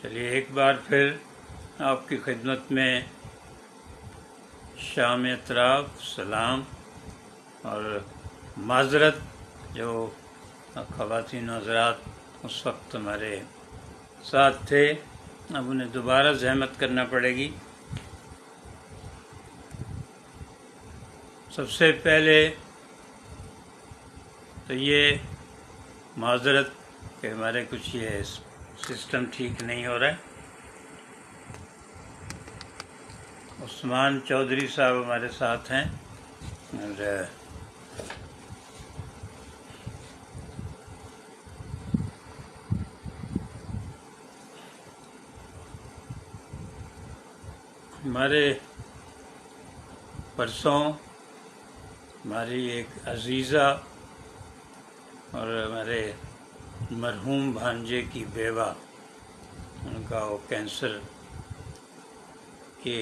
چلیے ایک بار پھر آپ کی خدمت میں شام اطراف سلام اور معذرت جو خواتین و حضرات اس وقت ہمارے ساتھ تھے، اب انہیں دوبارہ زحمت کرنا پڑے گی۔ سب سے پہلے تو یہ معذرت کہ ہمارے کچھ یہ سسٹم ٹھیک نہیں ہو رہا ہے۔ عثمان چودھری صاحب ہمارے ساتھ ہیں اور ہمارے پرسوں ہماری ایک عزیزہ اور ہمارے مرحوم بھانجے کی بیوہ، ان کا وہ کینسر کے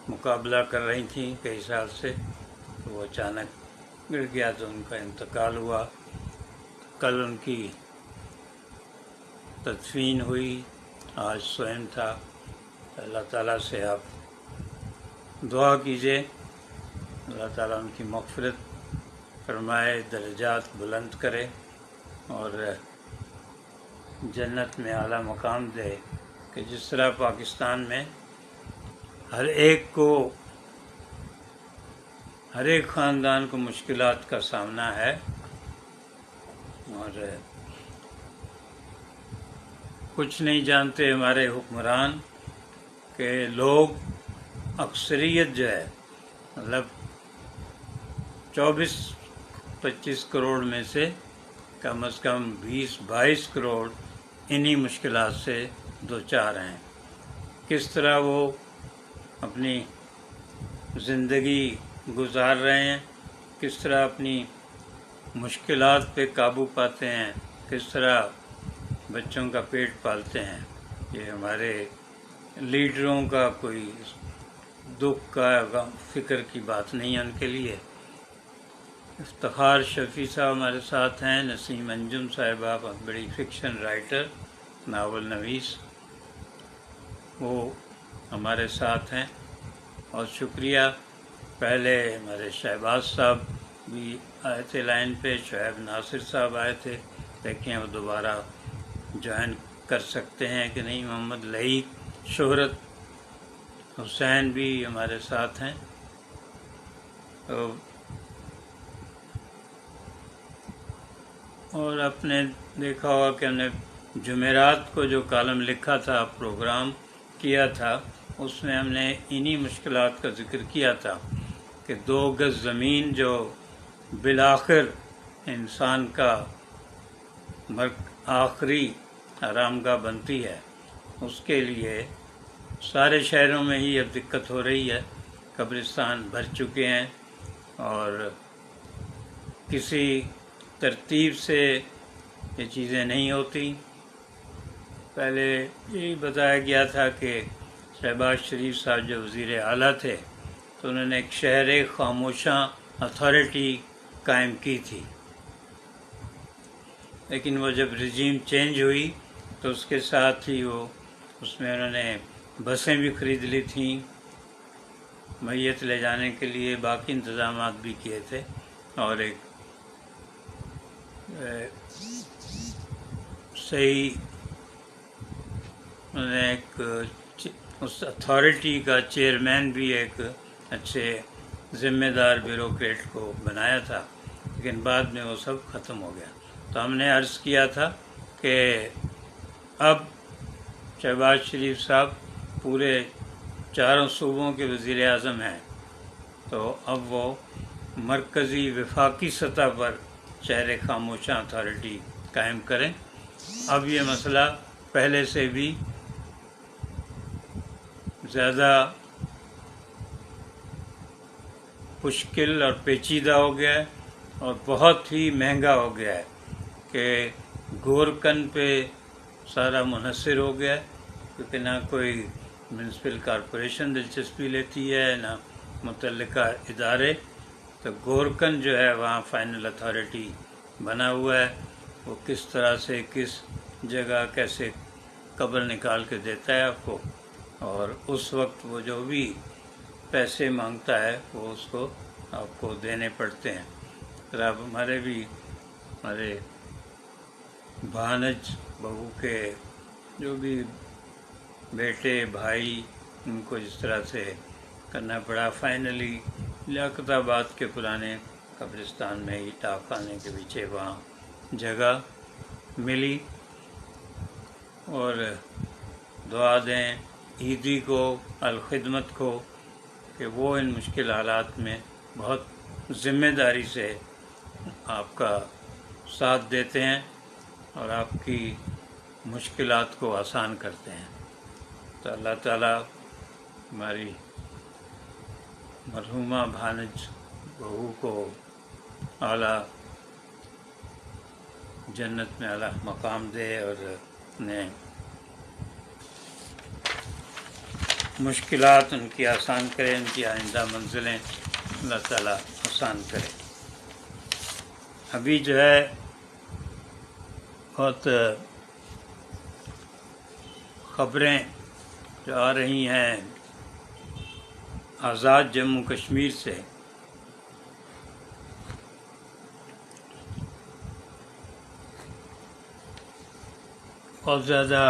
مقابلہ کر رہی تھیں کئی سال سے، تو وہ اچانک گر گیا تو ان کا انتقال ہوا۔ کل ان کی تدفین ہوئی، آج سوئم تھا۔ اللہ تعالیٰ سے آپ دعا کیجیے، اللہ تعالیٰ ان کی مغفرت فرمائے، درجات بلند کرے اور جنت میں اعلیٰ مقام دے، کہ جس طرح پاکستان میں ہر ایک خاندان کو مشکلات کا سامنا ہے اور کچھ نہیں جانتے ہمارے حکمران کہ لوگ اکثریت جو ہے مطلب 24-25 کروڑ میں سے کم از کم 20-22 کروڑ انہی مشکلات سے دوچار ہیں۔ کس طرح وہ اپنی زندگی گزار رہے ہیں، کس طرح اپنی مشکلات پہ قابو پاتے ہیں، کس طرح بچوں کا پیٹ پالتے ہیں، یہ ہمارے لیڈروں کا کوئی دکھ کا غم فکر کی بات نہیں ہے ان کے لیے۔ افتخار شفیع صاحب ہمارے ساتھ ہیں، نسیم انجم صاحبہ بڑی فکشن رائٹر، ناول نویس، وہ ہمارے ساتھ ہیں۔ اور شکریہ، پہلے ہمارے شہباز صاحب بھی آئے تھے لائن پہ، شعیب ناصر صاحب آئے تھے، دیکھیں وہ دوبارہ جوائن کر سکتے ہیں کہ نہیں۔ محمد لعیق، شہرت حسین بھی ہمارے ساتھ ہیں۔ اور آپ نے دیکھا ہوگا کہ ہم نے جمعرات کو جو کالم لکھا تھا، پروگرام کیا تھا، اس میں ہم نے انہی مشکلات کا ذکر کیا تھا کہ 2 گز زمین جو بالآخر انسان کا آخری آرام گاہ بنتی ہے، اس کے لیے سارے شہروں میں ہی اب دقت ہو رہی ہے، قبرستان بھر چکے ہیں اور کسی ترتیب سے یہ چیزیں نہیں ہوتی۔ پہلے یہی بتایا گیا تھا کہ شہباز شریف صاحب جو وزیر اعلیٰ تھے تو انہوں نے ایک شہر خاموشاں اتھارٹی قائم کی تھی، لیکن وہ جب رجیم چینج ہوئی تو اس کے ساتھ ہی اس میں انہوں نے بسیں بھی خرید لی تھیں میت لے جانے کے لیے، باقی انتظامات بھی کیے تھے، اور ایک صحیح انہوں نے ایک اس اتھارٹی کا چیئرمین بھی ایک اچھے ذمہ دار بیوروکریٹ کو بنایا تھا، لیکن بعد میں وہ سب ختم ہو گیا۔ تو ہم نے عرض کیا تھا کہ اب شہباز شریف صاحب پورے 4 صوبوں کے وزیر اعظم ہیں، تو اب وہ مرکزی وفاقی سطح پر شہر خاموشاں اتھارٹی قائم کریں۔ اب یہ مسئلہ پہلے سے بھی زیادہ مشکل اور پیچیدہ ہو گیا ہے اور بہت ہی مہنگا ہو گیا ہے کہ گورکن پہ سارا منحصر ہو گیا ہے، کیونکہ نہ کوئی میونسپل کارپوریشن دلچسپی لیتی ہے نہ متعلقہ ادارے، تو گورکن جو ہے وہاں فائنل اتھارٹی بنا ہوا ہے، وہ کس طرح سے کس جگہ کیسے قبر نکال کے دیتا ہے آپ کو، اور اس وقت وہ جو بھی پیسے مانگتا ہے وہ اس کو آپ کو دینے پڑتے ہیں۔ پھر آپ ہمارے بھانج بہو کے جو بھی بیٹے بھائی، ان کو جس طرح سے کرنا پڑا، فائنلی لیاقت آباد کے پرانے قبرستان میں ہی ڈاک خانے کے پیچھے وہاں جگہ ملی۔ اور دعا دیں عیدی کو، الخدمت کو، کہ وہ ان مشکل حالات میں بہت ذمہ داری سے آپ کا ساتھ دیتے ہیں اور آپ کی مشکلات کو آسان کرتے ہیں۔ تو اللہ تعالیٰ ہماری مرحومہ بھانج بہو کو اعلیٰ جنت میں اعلیٰ مقام دے، اور اپنے مشکلات ان کی آسان کرے، ان کی آئندہ منزلیں اللہ تعالیٰ آسان کرے۔ ابھی جو ہے بہت خبریں جو آ رہی ہیں آزاد جموں کشمیر سے، بہت زیادہ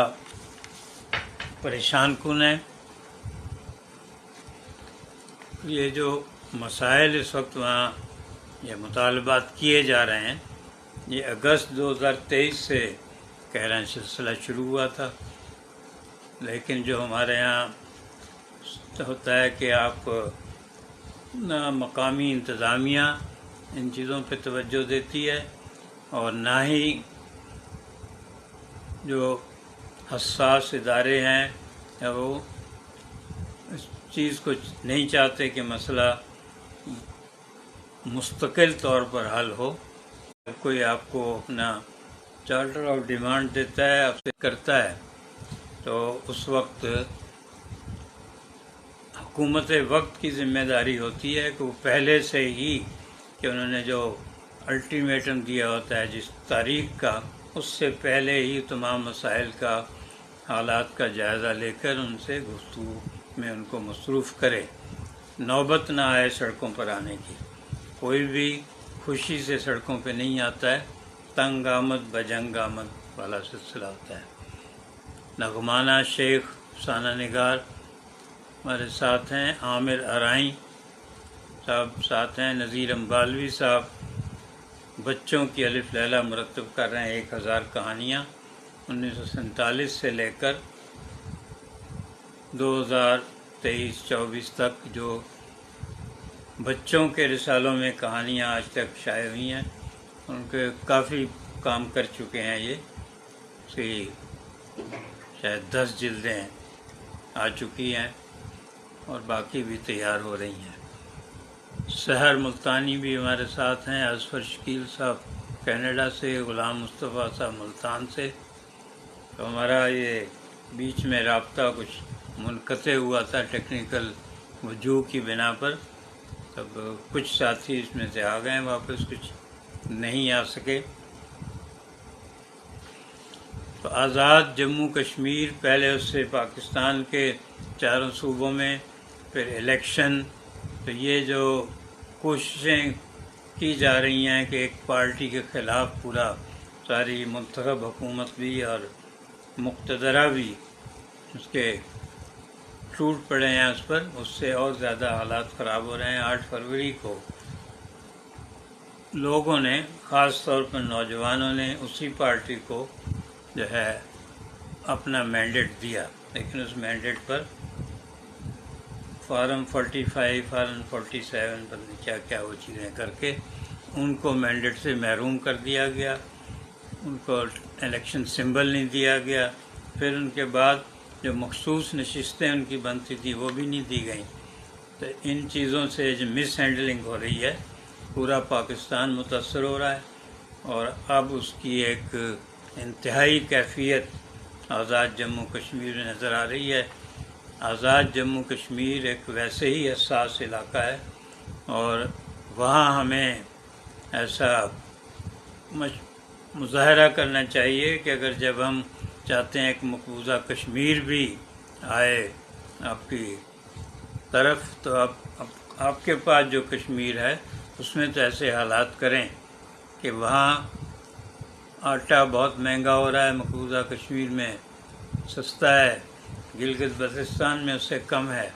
پریشان کن ہیں۔ یہ جو مسائل اس وقت وہاں یہ مطالبات کیے جا رہے ہیں، یہ اگست 2023 سے کہہ رہے ہیں سلسلہ شروع ہوا تھا، لیکن جو ہمارے یہاں ہوتا ہے کہ آپ نہ مقامی انتظامیہ ان چیزوں پہ توجہ دیتی ہے، اور نہ ہی جو حساس ادارے ہیں یا وہ اس چیز کو نہیں چاہتے کہ مسئلہ مستقل طور پر حل ہو۔ کوئی آپ کو اپنا چارٹر آف ڈیمانڈ دیتا ہے، آپ سے کرتا ہے، تو اس وقت حکومت وقت کی ذمہ داری ہوتی ہے کہ وہ پہلے سے ہی، کہ انہوں نے جو الٹیمیٹم دیا ہوتا ہے جس تاریخ کا، اس سے پہلے ہی تمام مسائل کا، حالات کا جائزہ لے کر ان سے گفتگو میں ان کو مصروف کرے، نوبت نہ آئے سڑکوں پر آنے کی۔ کوئی بھی خوشی سے سڑکوں پہ نہیں آتا ہے، تنگ آمد بجنگ آمد والا سلسلہ ہوتا ہے۔ نغمانہ شیخ افسانہ نگار ہمارے ساتھ ہیں، عامر ارائیں صاحب ساتھ ہیں، نذیر امبالوی صاحب بچوں کی الف لیلہ مرتب کر رہے ہیں، 1000 کہانیاں 1947 سے لے کر 2023-24 تک جو بچوں کے رسالوں میں کہانیاں آج تک شائع ہوئی ہیں، ان کے کافی کام کر چکے ہیں۔ یہ شاید 10 جلدیں آ چکی ہیں اور باقی بھی تیار ہو رہی ہیں۔ سحر ملتانی بھی ہمارے ساتھ ہیں، اظفر شکیل صاحب کینیڈا سے، غلام مصطفیٰ صاحب ملتان سے۔ تو ہمارا یہ بیچ میں رابطہ کچھ منقطع ہوا تھا ٹیکنیکل وجوہ کی بنا پر، تب کچھ ساتھی اس میں سے آ گئے واپس، کچھ نہیں آ سکے۔ تو آزاد جموں کشمیر، پہلے اس سے پاکستان کے 4 صوبوں میں، پھر الیکشن، تو یہ جو کوششیں کی جا رہی ہیں کہ ایک پارٹی کے خلاف پورا ساری منتخب حکومت بھی اور مقتدرہ بھی اس کے ٹوٹ پڑے ہیں اس پر، اس سے اور زیادہ حالات خراب ہو رہے ہیں۔ 8 فروری کو لوگوں نے، خاص طور پر نوجوانوں نے، اسی پارٹی کو جو ہے اپنا مینڈیٹ دیا، لیکن اس مینڈیٹ پر فارم 45، فارم 47 پر کیا کیا وہ چیزیں کر کے ان کو مینڈیٹ سے محروم کر دیا گیا، ان کو الیکشن سمبل نہیں دیا گیا، پھر ان کے بعد جو مخصوص نشستیں ان کی بنتی تھی وہ بھی نہیں دی گئیں۔ تو ان چیزوں سے جو مس ہینڈلنگ ہو رہی ہے، پورا پاکستان متاثر ہو رہا ہے، اور اب اس کی ایک انتہائی کیفیت آزاد جموں کشمیر میں نظر آ رہی ہے۔ آزاد جموں کشمیر ایک ویسے ہی حساس علاقہ ہے، اور وہاں ہمیں ایسا مظاہرہ کرنا چاہیے کہ اگر جب ہم چاہتے ہیں کہ مقبوضہ کشمیر بھی آئے آپ کی طرف، تو آپ کے پاس جو کشمیر ہے اس میں تو ایسے حالات کریں کہ وہاں آٹا بہت مہنگا ہو رہا ہے، مقبوضہ کشمیر میں سستا ہے، گلگت بلتستان میں اس سے کم ہے،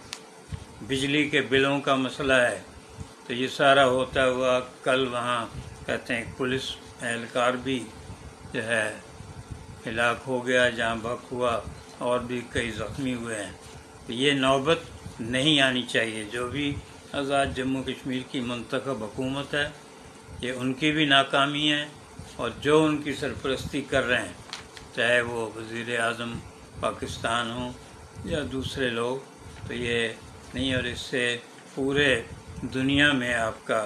بجلی کے بلوں کا مسئلہ ہے۔ تو یہ سارا ہوتا ہوا کل وہاں کہتے ہیں پولیس اہلکار بھی جو ہے ہلاک ہو گیا، جہاں بھک ہوا، اور بھی کئی زخمی ہوئے ہیں۔ تو یہ نوبت نہیں آنی چاہیے۔ جو بھی آزاد جموں کشمیر کی منتخب حکومت ہے، یہ ان کی بھی ناکامی ہے، اور جو ان کی سرپرستی کر رہے ہیں، چاہے وہ وزیر اعظم پاکستان ہوں یا دوسرے لوگ، تو یہ نہیں، اور اس سے پورے دنیا میں آپ کا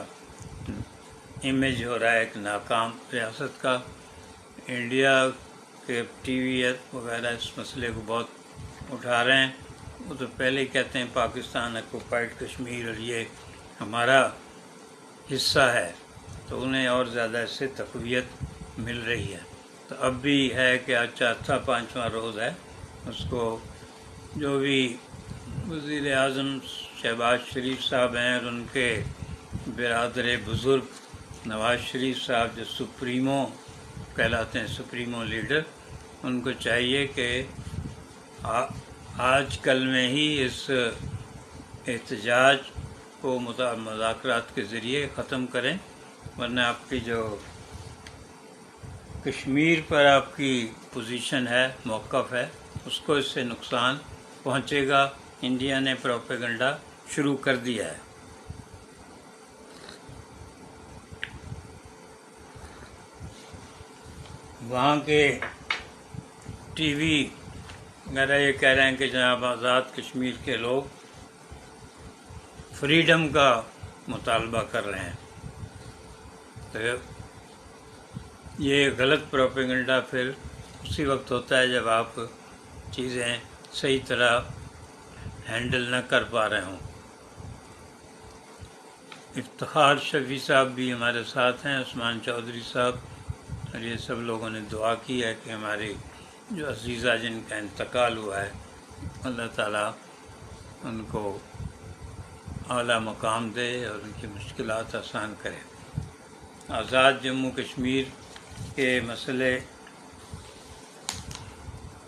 امیج ہو رہا ہے ایک ناکام ریاست کا۔ انڈیا کے ٹی وی وغیرہ اس مسئلے کو بہت اٹھا رہے ہیں، وہ تو پہلے ہی کہتے ہیں پاکستان آکوپائڈ کشمیر اور یہ ہمارا حصہ ہے، تو انہیں اور زیادہ اس سے تقویت مل رہی ہے۔ تو اب بھی ہے کہ آج چوتھا پانچواں روز ہے، اس کو جو بھی وزیر اعظم شہباز شریف صاحب ہیں اور ان کے برادر بزرگ نواز شریف صاحب جو سپریمو کہلاتے ہیں، سپریمو لیڈر، ان کو چاہیے کہ آج کل میں ہی اس احتجاج کو مذاکرات کے ذریعے ختم کریں، ورنہ آپ کی جو کشمیر پر آپ کی پوزیشن ہے، موقف ہے، اس کو اس سے نقصان پہنچے گا۔ انڈیا نے پروپیگنڈا شروع کر دیا ہے۔ وہاں کے ٹی وی وغیرہ یہ کہہ رہے ہیں کہ جناب آزاد کشمیر کے لوگ فریڈم کا مطالبہ کر رہے ہیں، تو یہ غلط پروپیگنڈا پھر اسی وقت ہوتا ہے جب آپ چیزیں صحیح طرح ہینڈل نہ کر پا رہے ہوں۔ افتخار شفیع صاحب بھی ہمارے ساتھ ہیں، عثمان چودھری صاحب، اور یہ سب لوگوں نے دعا کی ہے کہ ہماری جو عزیزہ جن کا انتقال ہوا ہے، اللہ تعالیٰ ان کو اعلیٰ مقام دے اور ان کی مشکلات آسان کرے۔ آزاد جموں کشمیر کے مسئلے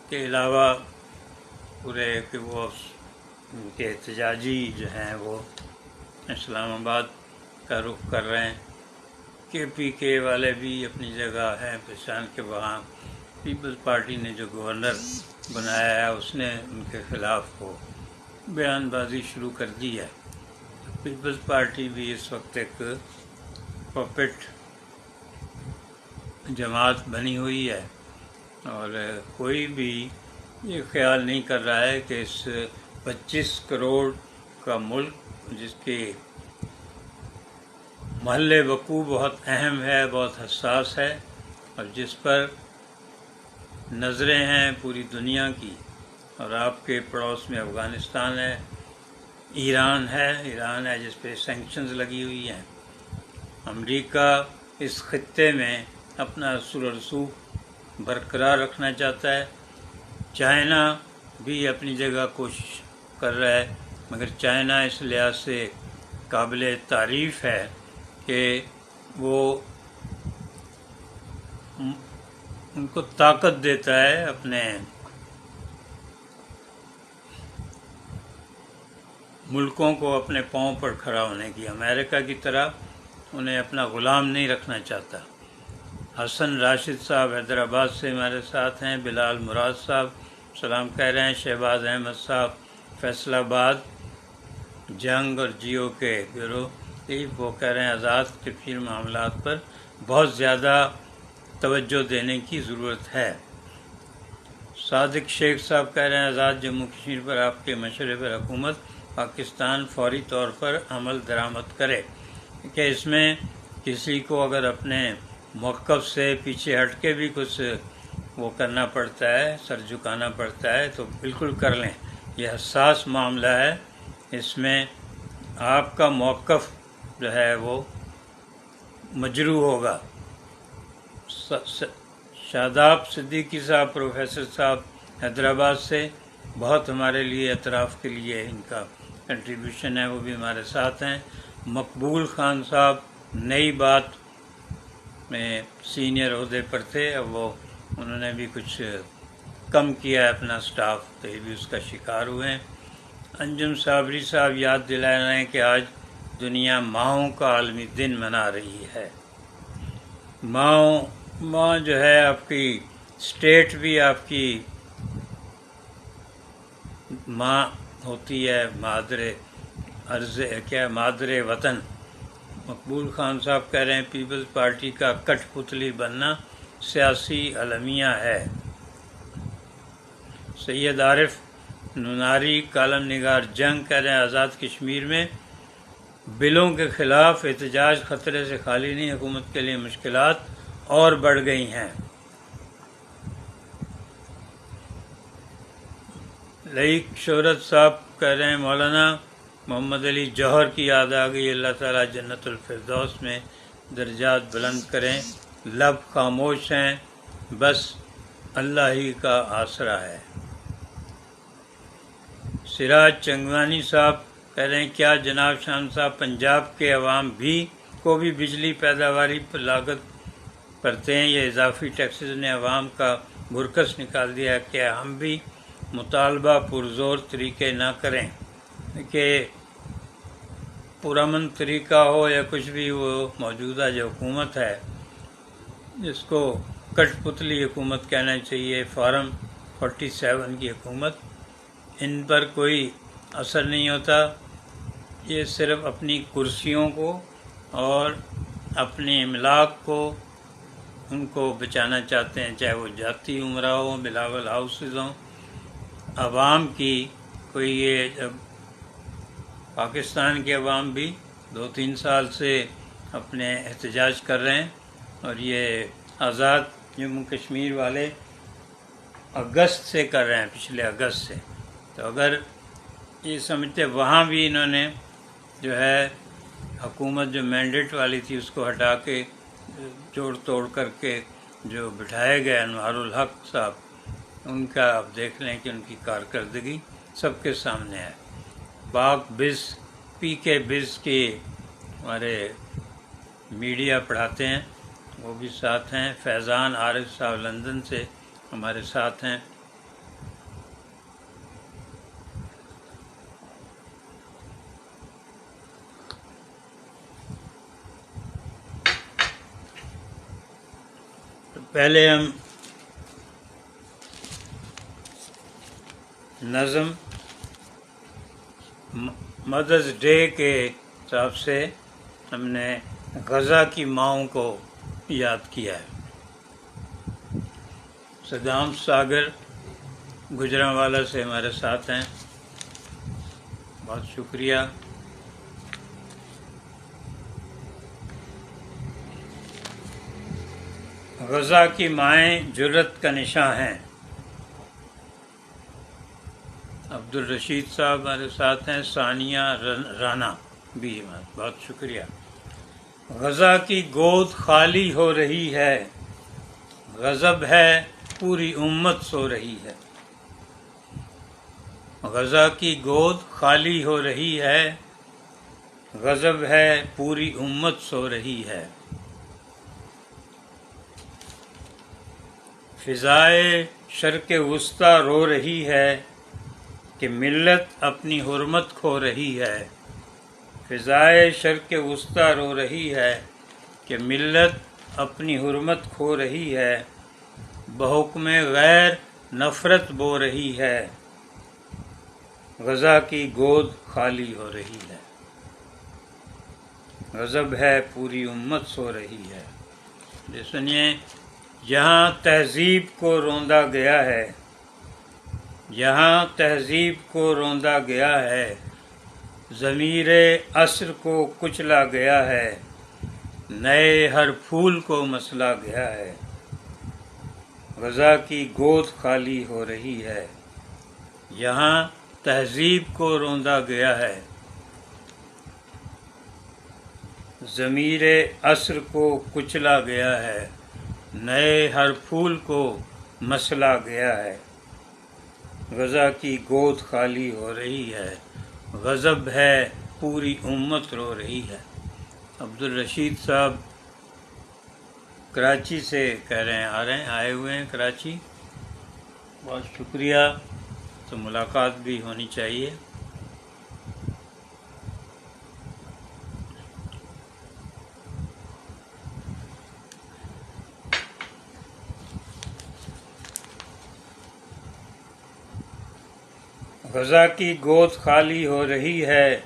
کے علاوہ پورے کہ وہ ان کے احتجاجی جو ہیں وہ اسلام آباد کا رخ کر رہے ہیں۔ کے پی کے والے بھی اپنی جگہ ہیں پہچان کے، وہاں پیپلز پارٹی نے جو گورنر بنایا ہے اس نے ان کے خلاف وہ بیان بازی شروع کر دی ہے۔ پیپلز پارٹی بھی اس وقت ایک پپٹ جماعت بنی ہوئی ہے، اور کوئی بھی یہ خیال نہیں کر رہا ہے کہ اس 25 کروڑ کا ملک جس کی محل وقوع بہت اہم ہے، بہت حساس ہے، اور جس پر نظریں ہیں پوری دنیا کی، اور آپ کے پڑوس میں افغانستان ہے، ایران ہے جس پہ سینکشنز لگی ہوئی ہیں، امریکہ اس خطے میں اپنا اثر و رسوخ برقرار رکھنا چاہتا ہے، چائنا بھی اپنی جگہ کوشش کر رہا ہے، مگر چائنا اس لحاظ سے قابل تعریف ہے کہ وہ ان کو طاقت دیتا ہے اپنے ملکوں کو اپنے پاؤں پر کھڑا ہونے کی۔ امریکہ کی طرح انہیں اپنا غلام نہیں رکھنا چاہتا۔ حسن راشد صاحب حیدرآباد سے ہمارے ساتھ ہیں، بلال مراد صاحب سلام کہہ رہے ہیں، شہباز احمد صاحب فیصل آباد جنگ اور جیو کے بیورو چیف، وہ کہہ رہے ہیں آزاد کشمیر معاملات پر بہت زیادہ توجہ دینے کی ضرورت ہے۔ صادق شیخ صاحب کہہ رہے ہیں آزاد جموں کشمیر پر آپ کے مشورے پر حکومت پاکستان فوری طور پر عمل درآمد کرے، کہ اس میں کسی کو اگر اپنے موقف سے پیچھے ہٹ کے بھی کچھ وہ کرنا پڑتا ہے، سر جھکانا پڑتا ہے، تو بالکل کر لیں۔ یہ حساس معاملہ ہے، اس میں آپ کا موقف جو ہے وہ مجروح ہوگا۔ شاداب صدیقی صاحب پروفیسر صاحب حیدرآباد سے، بہت ہمارے لیے اطراف کے لیے ان کا کنٹریبیوشن ہے، وہ بھی ہمارے ساتھ ہیں۔ مقبول خان صاحب نئی بات میں سینئر عہدے پر تھے، اب انہوں نے بھی کچھ کم کیا ہے اپنا سٹاف، تو یہ بھی اس کا شکار ہوئے ہیں۔ انجم صابری صاحب یاد دلا رہے ہیں کہ آج دنیا ماؤں کا عالمی دن منا رہی ہے۔ ماں جو ہے آپ کی اسٹیٹ بھی آپ کی ماں ہوتی ہے، مادر وطن۔ مقبول خان صاحب کہہ رہے ہیں پیپلز پارٹی کا کٹ پتلی بننا سیاسی المیہ ہے۔ سید عارف نناری کالم نگار جنگ کہہ رہے ہیں آزاد کشمیر میں بلوں کے خلاف احتجاج خطرے سے خالی نہیں، حکومت کے لیے مشکلات اور بڑھ گئی ہیں۔ لئیک شہرت صاحب کہہ رہے ہیں مولانا محمد علی جوہر کی یاد آ گئی، اللہ تعالیٰ جنت الفردوس میں درجات بلند کریں، لب خاموش ہیں، بس اللہ ہی کا آسرا ہے۔ سراج چنگوانی صاحب کہہ رہے ہیں کیا جناب شام صاحب پنجاب کے عوام کو بھی بجلی پیداواری پر لاگت پڑتے ہیں؟ یہ اضافی ٹیکسز نے عوام کا برکس نکال دیا ہے، کیا ہم بھی مطالبہ پرزور طریقے نہ کریں کہ پرامن طریقہ ہو یا کچھ بھی، وہ موجودہ جو حکومت ہے جس کو کٹ پتلی حکومت کہنا چاہیے، فارم 47 کی حکومت، ان پر کوئی اثر نہیں ہوتا، یہ صرف اپنی کرسیوں کو اور اپنے املاک کو ان کو بچانا چاہتے ہیں، چاہے وہ جاتی عمرہ ہو، بلاول ہاؤسز ہوں۔ عوام کی کوئی یہ پاکستان کے عوام بھی 2-3 سال سے اپنے احتجاج کر رہے ہیں، اور یہ آزاد جموں کشمیر والے اگست سے کر رہے ہیں، پچھلے اگست سے۔ تو اگر یہ سمجھتے وہاں بھی انہوں نے جو ہے حکومت جو مینڈیٹ والی تھی اس کو ہٹا کے جوڑ توڑ کر کے جو بٹھائے گئے انوار الحق صاحب، ان کا آپ دیکھ لیں کہ ان کی کارکردگی سب کے سامنے ہے۔ پاک بز پی کے بز کی ہمارے میڈیا پڑھاتے ہیں، وہ بھی ساتھ ہیں۔ فیضان عارف صاحب لندن سے ہمارے ساتھ ہیں۔ پہلے ہم نظم مدرس ڈے کے حساب سے ہم نے غزہ کی ماؤں کو یاد کیا ہے۔ صدام ساگر گجرانوالہ سے ہمارے ساتھ ہیں، بہت شکریہ۔ غزہ کی مائیں جرت کا نشاں ہیں، عبدالرشید صاحب ہمارے ساتھ ہیں، ثانیہ رانا بھی، بہت شکریہ۔ غزہ کی گود خالی ہو رہی ہے، غضب ہے پوری امت سو رہی ہے۔ غزہ کی گود خالی ہو رہی ہے، غضب ہے پوری امت سو رہی ہے۔ فضائے شرق وسطی رو رہی ہے کہ ملت اپنی حرمت کھو رہی ہے۔ فضائے شرق وسطی رو رہی ہے کہ ملت اپنی حرمت کھو رہی ہے، بحکم غیر نفرت بو رہی ہے، غزہ کی گود خالی ہو رہی ہے، غضب ہے پوری امت سو رہی ہے۔ یہ سنیے، یہاں تہذیب کو روندا گیا ہے، یہاں تہذیب کو روندا گیا ہے، ضمیر عصر کو کچلا گیا ہے، نئے ہر پھول کو مسلا گیا ہے، غزہ کی گود خالی ہو رہی ہے، یہاں تہذیب کو روندا گیا ہے، ضمیر عصر کو کچلا گیا ہے، نئے ہر پھول کو مسلا گیا ہے، غزہ کی گود خالی ہو رہی ہے، غضب ہے پوری امت رو رہی ہے۔ عبدالرشید صاحب کراچی سے کہہ رہے ہیں آئے ہوئے ہیں کراچی، بہت شکریہ، تو ملاقات بھی ہونی چاہیے۔ غزہ کی گود خالی ہو رہی ہے،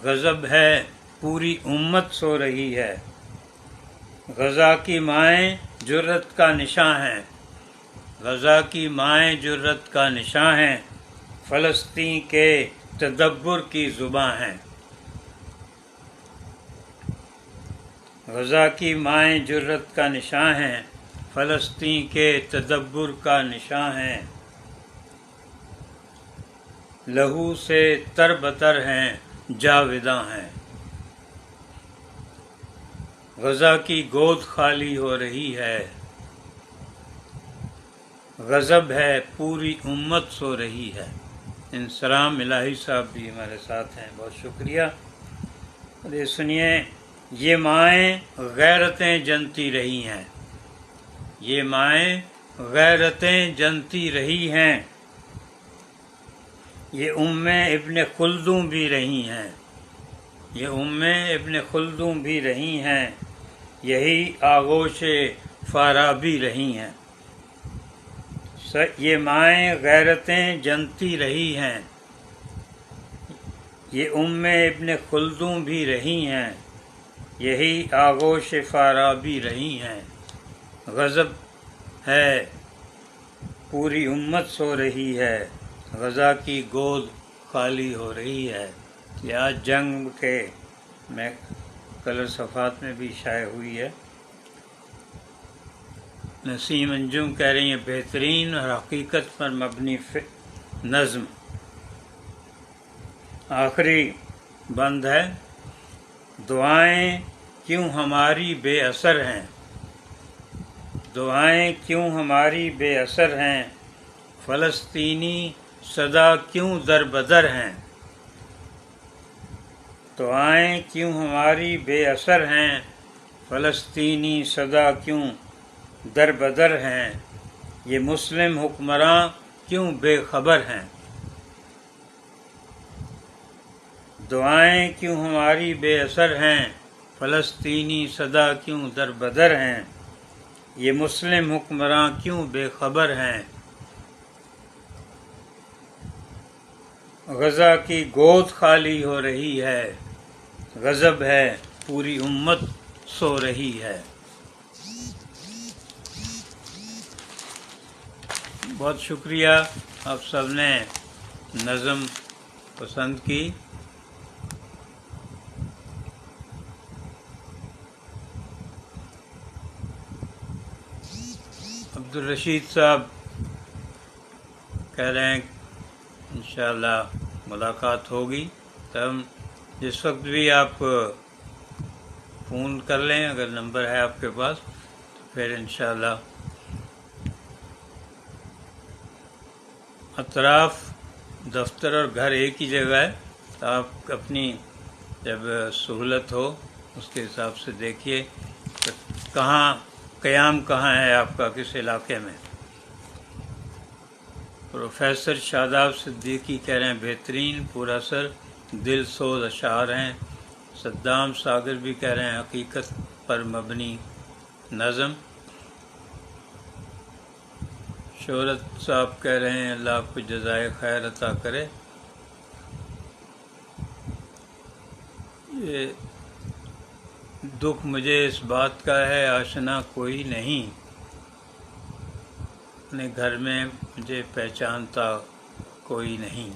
غضب ہے پوری امت سو رہی ہے، غزہ کی مائیں جرت کا نشاں ہیں، غزہ کی مائیں جرت کا نشاں ہیں، فلسطین کے تدبر کی زباں ہیں۔ غزہ کی مائیں جرت کا نشاں ہیں، فلسطین کے تدبر کا نشاں ہیں، لہو سے تر بتر ہیں جاویداں ہیں۔ غزہ کی گود خالی ہو رہی ہے، غضب ہے پوری امت سو رہی ہے۔ انسلام الہی صاحب بھی ہمارے ساتھ ہیں، بہت شکریہ۔ اور یہ سنیے، یہ مائیں غیرتیں جنتی رہی ہیں، یہ مائیں غیرتیں جنتی رہی ہیں، یہ ابن خلدوں بھی رہی ہیں، یہ ابن خلدوں بھی رہی ہیں، یہی آغوش فارابی رہی ہیں۔ یہ مائیں غیرتیں جنتی رہی ہیں، یہ ابن خلدوں بھی رہی ہیں، یہی آغوش فارابی رہی ہیں، غضب ہے پوری امت سو رہی ہے، غزہ کی گود خالی ہو رہی ہے۔ یہ آج جنگ کے میں کلر صفحات میں بھی شائع ہوئی ہے۔ نسیم انجم کہہ رہی ہیں بہترین اور حقیقت پر مبنی نظم۔ آخری بند ہے، دعائیں کیوں ہماری بے اثر ہیں، دعائیں کیوں ہماری بے اثر ہیں، فلسطینی صدا کیوں در بدر ہیں، دعائیں کیوں ہماری بے اثر ہیں، فلسطینی صدا کیوں در بدر ہیں، یہ مسلم حکمراں کیوں بے خبر ہیں، دعائیں کیوں ہماری بے اثر ہیں، فلسطینی صدا کیوں در بدر ہیں، یہ مسلم حکمراں کیوں بے خبر ہیں، غزہ کی گود خالی ہو رہی ہے، غضب ہے پوری امت سو رہی ہے۔ بہت شکریہ، آپ سب نے نظم پسند کی۔ عبدالرشید صاحب کہہ رہے ہیں انشاءاللہ ملاقات ہوگی، تب جس وقت بھی آپ فون کر لیں، اگر نمبر ہے آپ کے پاس تو پھر انشاءاللہ۔ اطراف دفتر اور گھر ایک ہی جگہ ہے، تو آپ اپنی جب سہولت ہو اس کے حساب سے دیکھیے کہاں قیام کہاں ہے آپ کا، کس علاقے میں۔ پروفیسر شاداب صدیقی کہہ رہے ہیں بہترین پورا اثر دل سوز اشعار ہیں۔ صدام ساگر بھی کہہ رہے ہیں حقیقت پر مبنی نظم۔ شہرت صاحب کہہ رہے ہیں اللہ آپ کو جزائے خیر عطا کرے۔ یہ دکھ مجھے اس بات کا ہے آشنا کوئی نہیں، اپنے گھر میں مجھے پہچانتا کوئی نہیں۔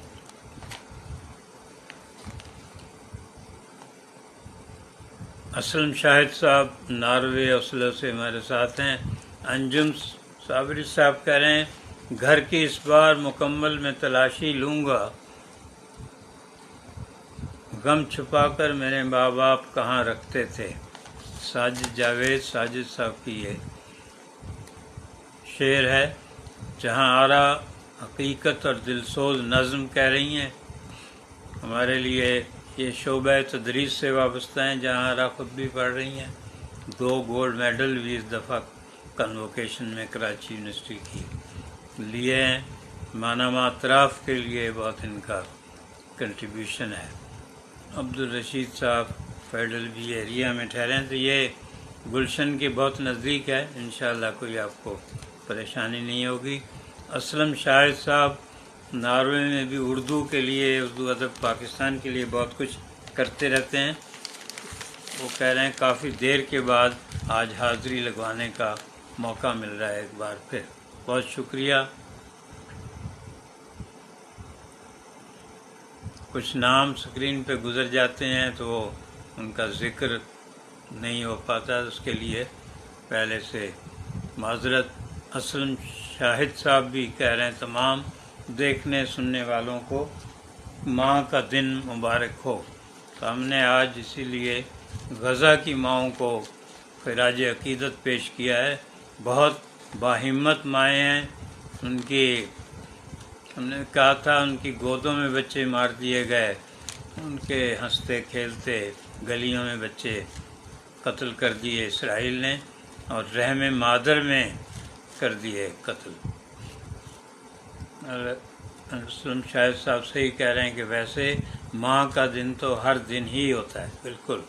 اسلم شاہد صاحب ناروے اوسلو سے ہمارے ساتھ ہیں۔ انجم صابری صاحب کہہ رہے ہیں گھر کی اس بار مکمل میں تلاشی لوں گا، غم چھپا کر میرے ماں باپ کہاں رکھتے تھے۔ ساجد جاوید ساجد صاحب کی یہ شعر ہے، جہاں آرا حقیقت اور دلسوز نظم کہہ رہی ہیں، ہمارے لیے یہ شعبہ تدریس سے وابستہ ہیں، جہاں آرا خود بھی پڑھ رہی ہیں، 2 گولڈ میڈل بھی اس دفعہ کنووکیشن میں کراچی یونیورسٹی کی لیے ہیں۔ مانامہ اطراف کے لیے بہت ان کا کنٹریبیوشن ہے۔ عبدالرشید صاحب فیڈرل بھی ایریا میں ٹھہرے ہیں، تو یہ گلشن کے بہت نزدیک ہے، انشاءاللہ کوئی آپ کو پریشانی نہیں ہوگی۔ اسلم شاہد صاحب ناروے میں بھی اردو کے لیے، اردو ادب پاکستان کے لیے بہت کچھ کرتے رہتے ہیں۔ وہ کہہ رہے ہیں کافی دیر کے بعد آج حاضری لگوانے کا موقع مل رہا ہے ایک بار پھر، بہت شکریہ۔ کچھ نام اسکرین پہ گزر جاتے ہیں تو ان کا ذکر نہیں ہو پاتا، اس کے لیے پہلے سے معذرت۔ اسلم شاہد صاحب بھی کہہ رہے ہیں تمام دیکھنے سننے والوں کو ماں کا دن مبارک ہو۔ تو ہم نے آج اسی لیے غزہ کی ماؤں کو خراج عقیدت پیش کیا ہے۔ بہت باہمت مائیں ہیں، ان کی ہم نے کہا تھا ان کی گودوں میں بچے مار دیے گئے، ان کے ہنستے کھیلتے گلیوں میں بچے قتل کر دیے اسرائیل نے، اور رحم مادر میں کر دیے قتل۔ اسلم شاہد صاحب صحیح کہہ رہے ہیں کہ ویسے ماں کا دن تو ہر دن ہی ہوتا ہے، بالکل،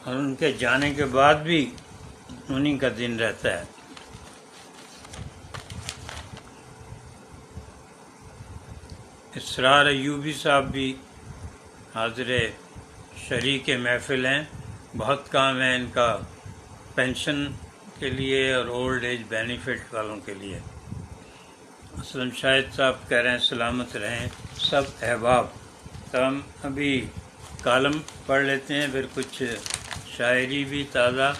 اور ان کے جانے کے بعد بھی انہی کا دن رہتا ہے۔ اسرار ایوبی صاحب بھی حاضر شریک محفل ہیں، بہت کام ہے ان کا پینشن کے لیے اور اولڈ ایج بینیفٹ والوں کے لیے۔ اسلم شاہد صاحب کہہ رہے ہیں سلامت رہیں سب احباب۔ تو ہم ابھی کالم پڑھ لیتے ہیں، پھر کچھ شاعری بھی تازہ،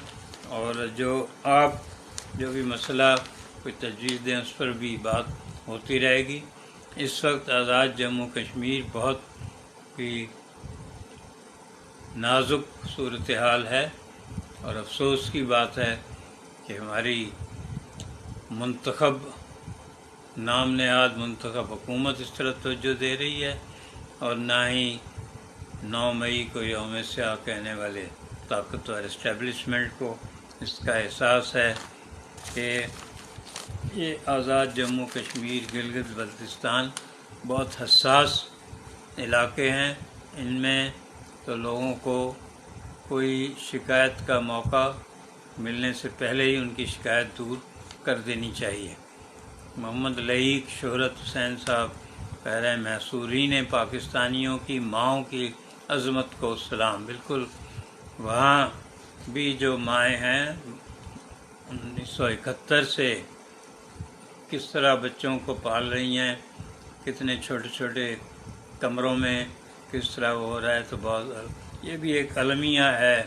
اور جو بھی مسئلہ کوئی تجویز دیں اس پر بھی بات ہوتی رہے گی۔ اس وقت آزاد جموں کشمیر بہت ہی نازک صورتحال ہے، اور افسوس کی بات ہے کہ ہماری منتخب نام نہاد منتخب حکومت اس طرح توجہ دے رہی ہے، اور نہ ہی 9 مئی کو یوم سیاہ کہنے والے طاقتور اسٹیبلشمنٹ کو اس کا احساس ہے کہ یہ آزاد جموں کشمیر گلگت بلتستان بہت حساس علاقے ہیں، ان میں تو لوگوں کو کوئی شکایت کا موقع ملنے سے پہلے ہی ان کی شکایت دور کر دینی چاہیے۔ محمد لعیق شہرت حسین صاحب کہہ رہے ہیں محصورین پاکستانیوں کی ماؤں کی عظمت کو سلام۔ بالکل، وہاں بھی جو مائیں ہیں 1971 سے کس طرح بچوں کو پال رہی ہیں، کتنے چھوٹے چھوٹے کمروں میں کس طرح وہ ہو رہا ہے، تو بہت یہ بھی ایک المیہ ہے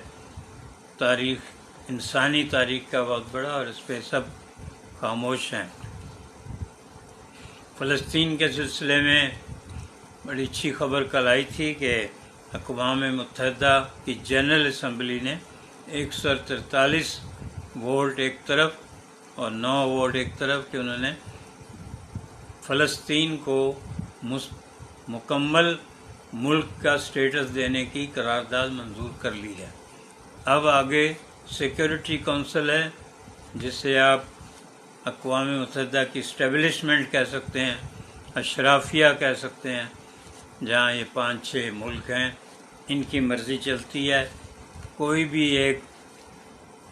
تاریخ، انسانی تاریخ کا بہت بڑا، اور اس پہ سب خاموش ہیں۔ فلسطین کے سلسلے میں بڑی اچھی خبر کل آئی تھی کہ اقوام متحدہ کی جنرل اسمبلی نے 143 ووٹ ایک طرف اور 9 ووٹ ایک طرف کہ انہوں نے فلسطین کو مکمل ملک کا سٹیٹس دینے کی قرارداد منظور کر لی ہے۔ اب آگے سیکورٹی کونسل ہے، جسے آپ اقوام متحدہ کی اسٹیبلشمنٹ کہہ سکتے ہیں، اشرافیہ کہہ سکتے ہیں، جہاں یہ 5-6 ملک ہیں، ان کی مرضی چلتی ہے۔ کوئی بھی ایک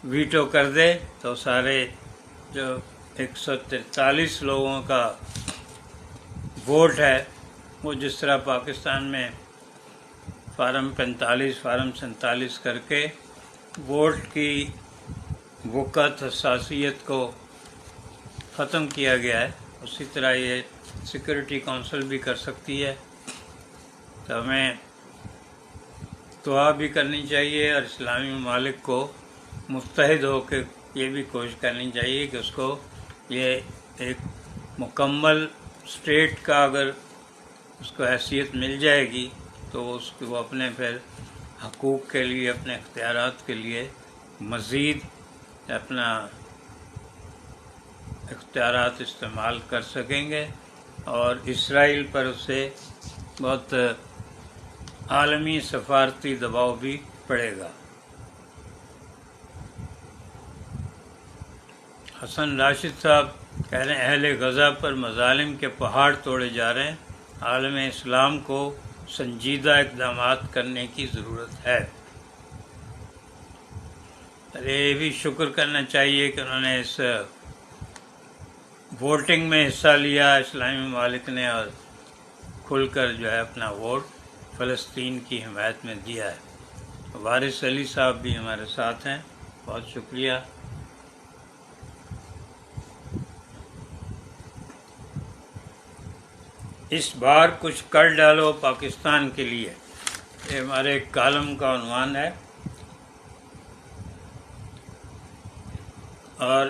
ویٹو کر دے تو سارے جو 143 لوگوں کا ووٹ ہے، وہ جس طرح پاکستان میں فارم 45 فارم 47 کر کے ووٹ کی وقت حساسیت کو ختم کیا گیا ہے، اسی طرح یہ سیکورٹی کونسل بھی کر سکتی ہے۔ تو ہمیں دعا بھی کرنی چاہیے، اور اسلامی ممالک کو متحد ہو کے یہ بھی کوشش کرنی چاہیے کہ اس کو یہ ایک مکمل اسٹیٹ کا اگر اس کو حیثیت مل جائے گی تو اس کو اپنے پھر حقوق کے لیے، اپنے اختیارات کے لیے مزید اپنا اختیارات استعمال کر سکیں گے اور اسرائیل پر اسے بہت عالمی سفارتی دباؤ بھی پڑے گا۔ حسن راشد صاحب کہہ رہے ہیں اہل غزہ پر مظالم کے پہاڑ توڑے جا رہے ہیں، عالم اسلام کو سنجیدہ اقدامات کرنے کی ضرورت ہے۔ یہ بھی شکر کرنا چاہیے کہ انہوں نے اس ووٹنگ میں حصہ لیا اسلامی ممالک نے، اور کھل کر جو ہے اپنا ووٹ فلسطین کی حمایت میں دیا ہے۔ وارث علی صاحب بھی ہمارے ساتھ ہیں، بہت شکریہ۔ اس بار کچھ کر ڈالو پاکستان کے لیے، یہ ہمارے ایک کالم کا عنوان ہے، اور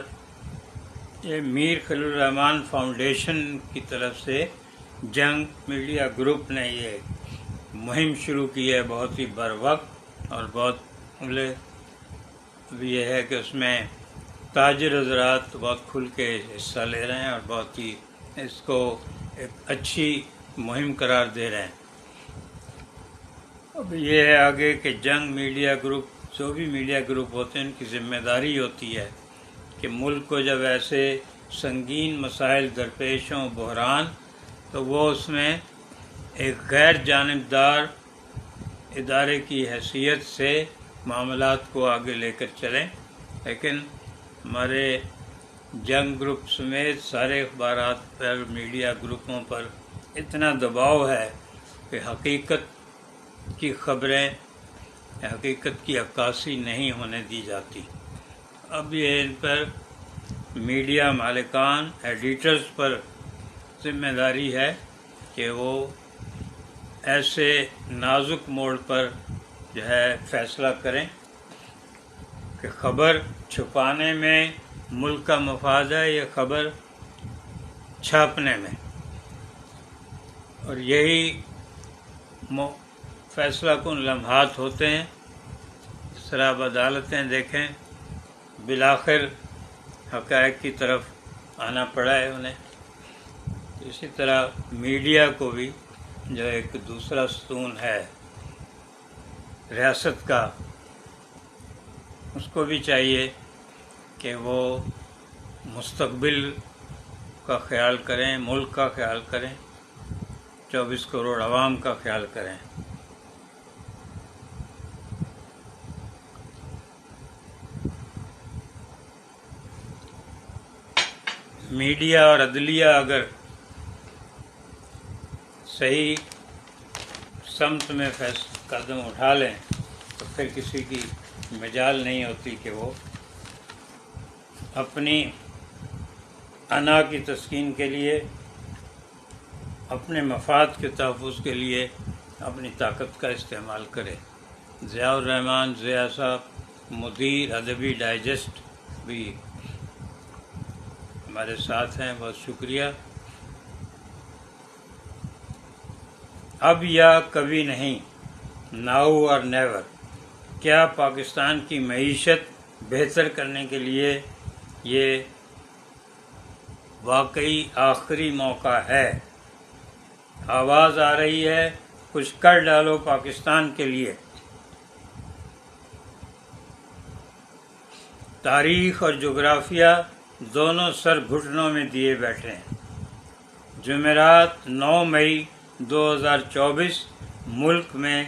یہ میر خلیل الرحمن فاؤنڈیشن کی طرف سے جنگ میڈیا گروپ نے یہ مہم شروع کی ہے، بہت ہی بروقت، اور بہت بھی یہ ہے کہ اس میں تاجر حضرات بہت کھل کے حصہ لے رہے ہیں اور بہت ہی اس کو ایک اچھی مہم قرار دے رہے ہیں۔ اب یہ ہے آگے کہ جنگ میڈیا گروپ، جو بھی میڈیا گروپ ہوتے ہیں ان کی ذمہ داری ہوتی ہے کہ ملک کو جب ایسے سنگین مسائل درپیش ہوں، بحران، تو وہ اس میں ایک غیر جانبدار ادارے کی حیثیت سے معاملات کو آگے لے کر چلیں۔ لیکن ہمارے جنگ گروپ سمیت سارے اخبارات پر، میڈیا گروپوں پر اتنا دباؤ ہے کہ حقیقت کی خبریں، حقیقت کی عکاسی نہیں ہونے دی جاتی۔ اب یہ ان پر میڈیا مالکان، ایڈیٹرز پر ذمہ داری ہے کہ وہ ایسے نازک موڑ پر جو ہے فیصلہ کریں کہ خبر چھپانے میں ملک کا مفاد ہے یا خبر چھاپنے میں، اور یہی فیصلہ کن لمحات ہوتے ہیں۔ اس طرح اب عدالتیں دیکھیں، بالآخر حقائق کی طرف آنا پڑا ہے انہیں۔ اسی طرح میڈیا کو بھی جو ایک دوسرا ستون ہے ریاست کا، اس کو بھی چاہیے کہ وہ مستقبل کا خیال کریں، ملک کا خیال کریں، 24 کروڑ عوام کا خیال کریں۔ میڈیا اور عدلیہ اگر صحیح سمت میں قدم اٹھا لیں تو پھر کسی کی مجال نہیں ہوتی کہ وہ اپنی انا کی تسکین کے لیے، اپنے مفاد کے تحفظ کے لیے اپنی طاقت کا استعمال کرے۔ ضیاء الرحمن ضیاء صاحب، مدیر ادبی ڈائجسٹ، بھی ہمارے ساتھ ہیں، بہت شکریہ۔ اب یا کبھی نہیں، ناؤ اور نیور، کیا پاکستان کی معیشت بہتر کرنے کے لیے یہ واقعی آخری موقع ہے؟ آواز آ رہی ہے، کچھ کر ڈالو پاکستان کے لیے۔ تاریخ اور جغرافیہ دونوں سر گھٹنوں میں دیے بیٹھے ہیں۔ جمعرات 9 مئی 2024 ملک میں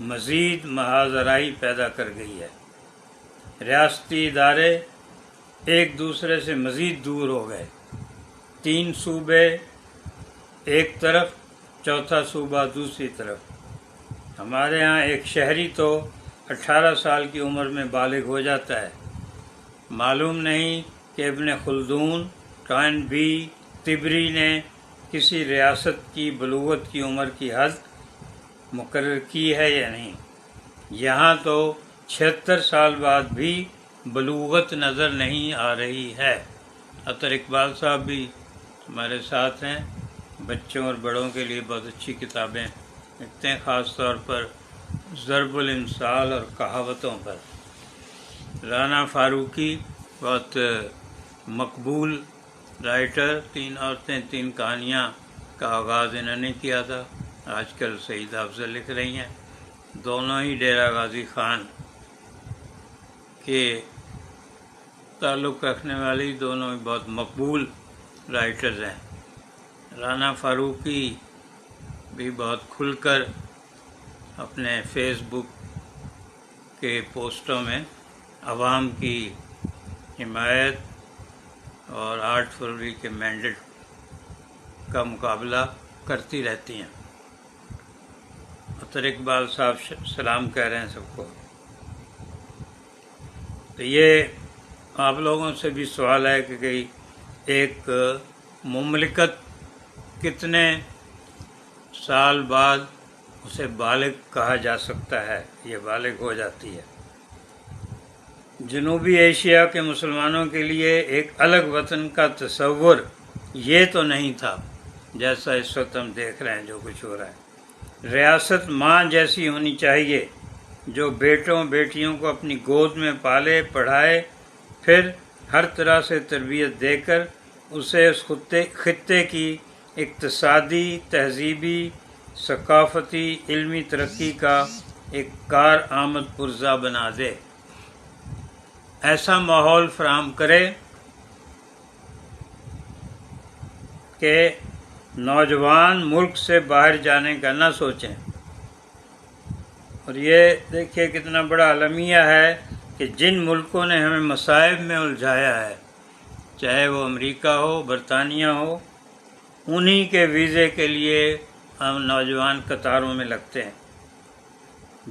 مزید محاذ آرائی پیدا کر گئی ہے۔ ریاستی ادارے ایک دوسرے سے مزید دور ہو گئے، 3 صوبے ایک طرف، چوتھا صوبہ دوسری طرف۔ ہمارے ہاں ایک شہری تو 18 سال کی عمر میں بالغ ہو جاتا ہے۔ معلوم نہیں کہ ابن خلدون، ٹوائن بی، تبری نے کسی ریاست کی بلوغت کی عمر کی حد مقرر کی ہے یا نہیں۔ یہاں تو 76 سال بعد بھی بلوغت نظر نہیں آ رہی ہے۔ عطر اقبال صاحب بھی ہمارے ساتھ ہیں، بچوں اور بڑوں کے لیے بہت اچھی کتابیں لکھتے ہیں، خاص طور پر ضرب الامثال اور کہاوتوں پر۔ رانا فاروقی بہت مقبول رائٹر، 3 عورتیں 3 کہانیاں کا آغاز انہوں نے کیا تھا، آج کل سعیدہ افضل لکھ رہی ہیں۔ دونوں ہی ڈیرہ غازی خان کے تعلق رکھنے والی دونوں ہی بہت مقبول رائٹرز ہیں۔ رانا فاروقی بھی بہت کھل کر اپنے فیس بک کے پوسٹوں میں عوام کی حمایت اور 8 فروری کے مینڈیٹ کا مقابلہ کرتی رہتی ہیں۔ اطہر اقبال صاحب سلام کہہ رہے ہیں سب کو۔ تو یہ آپ لوگوں سے بھی سوال ہے کہ ایک مملکت کتنے سال بعد اسے بالغ کہا جا سکتا ہے؟ یہ بالغ ہو جاتی ہے۔ جنوبی ایشیا کے مسلمانوں کے لیے ایک الگ وطن کا تصور یہ تو نہیں تھا جیسا اس وقت ہم دیکھ رہے ہیں جو کچھ ہو رہا ہے۔ ریاست ماں جیسی ہونی چاہیے جو بیٹوں بیٹیوں کو اپنی گود میں پالے پڑھائے، پھر ہر طرح سے تربیت دے کر اسے اس خطے کی اقتصادی، تہذیبی، ثقافتی، علمی ترقی کا ایک کارآمد پرزہ بنا دے، ایسا ماحول فراہم کرے کہ نوجوان ملک سے باہر جانے کا نہ سوچیں۔ اور یہ دیکھیے کتنا بڑا المیہ ہے کہ جن ملکوں نے ہمیں مصائب میں الجھایا ہے، چاہے وہ امریکہ ہو، برطانیہ ہو، انہی کے ویزے کے لیے ہم نوجوان قطاروں میں لگتے ہیں۔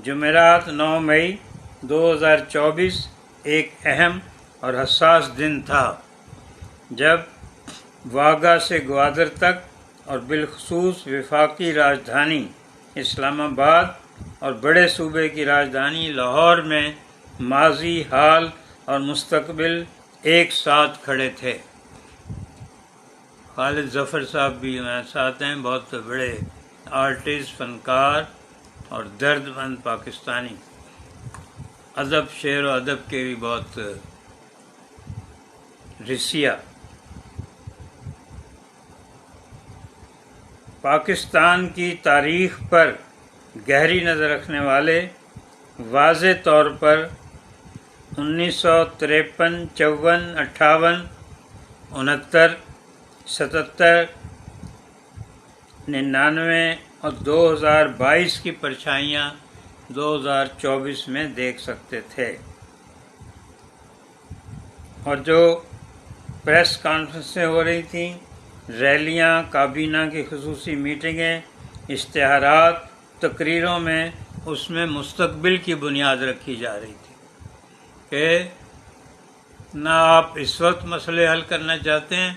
جمعرات 9 مئی 2024 ایک اہم اور حساس دن تھا جب واگا سے گوادر تک اور بالخصوص وفاقی راجدھانی اسلام آباد اور بڑے صوبے کی راجدھانی لاہور میں ماضی، حال اور مستقبل ایک ساتھ کھڑے تھے۔ خالد ظفر صاحب بھی ہمارے ساتھ ہیں، بہت بڑے آرٹسٹ، فنکار اور درد مند پاکستانی، ادب، شعر و ادب کے بھی بہت رسیا۔ پاکستان کی تاریخ پر گہری نظر رکھنے والے واضح طور پر 1953، 54، 58، 69، 77، 99 اور 2022 کی پرچھائیاں 2024 میں دیکھ سکتے تھے۔ اور جو پریس کانفرنسیں ہو رہی تھیں، ریلیاں، کابینہ کی خصوصی میٹنگیں، اشتہارات، تقریروں میں اس میں مستقبل کی بنیاد رکھی جا رہی تھی کہ نہ آپ اس وقت مسئلے حل کرنا چاہتے ہیں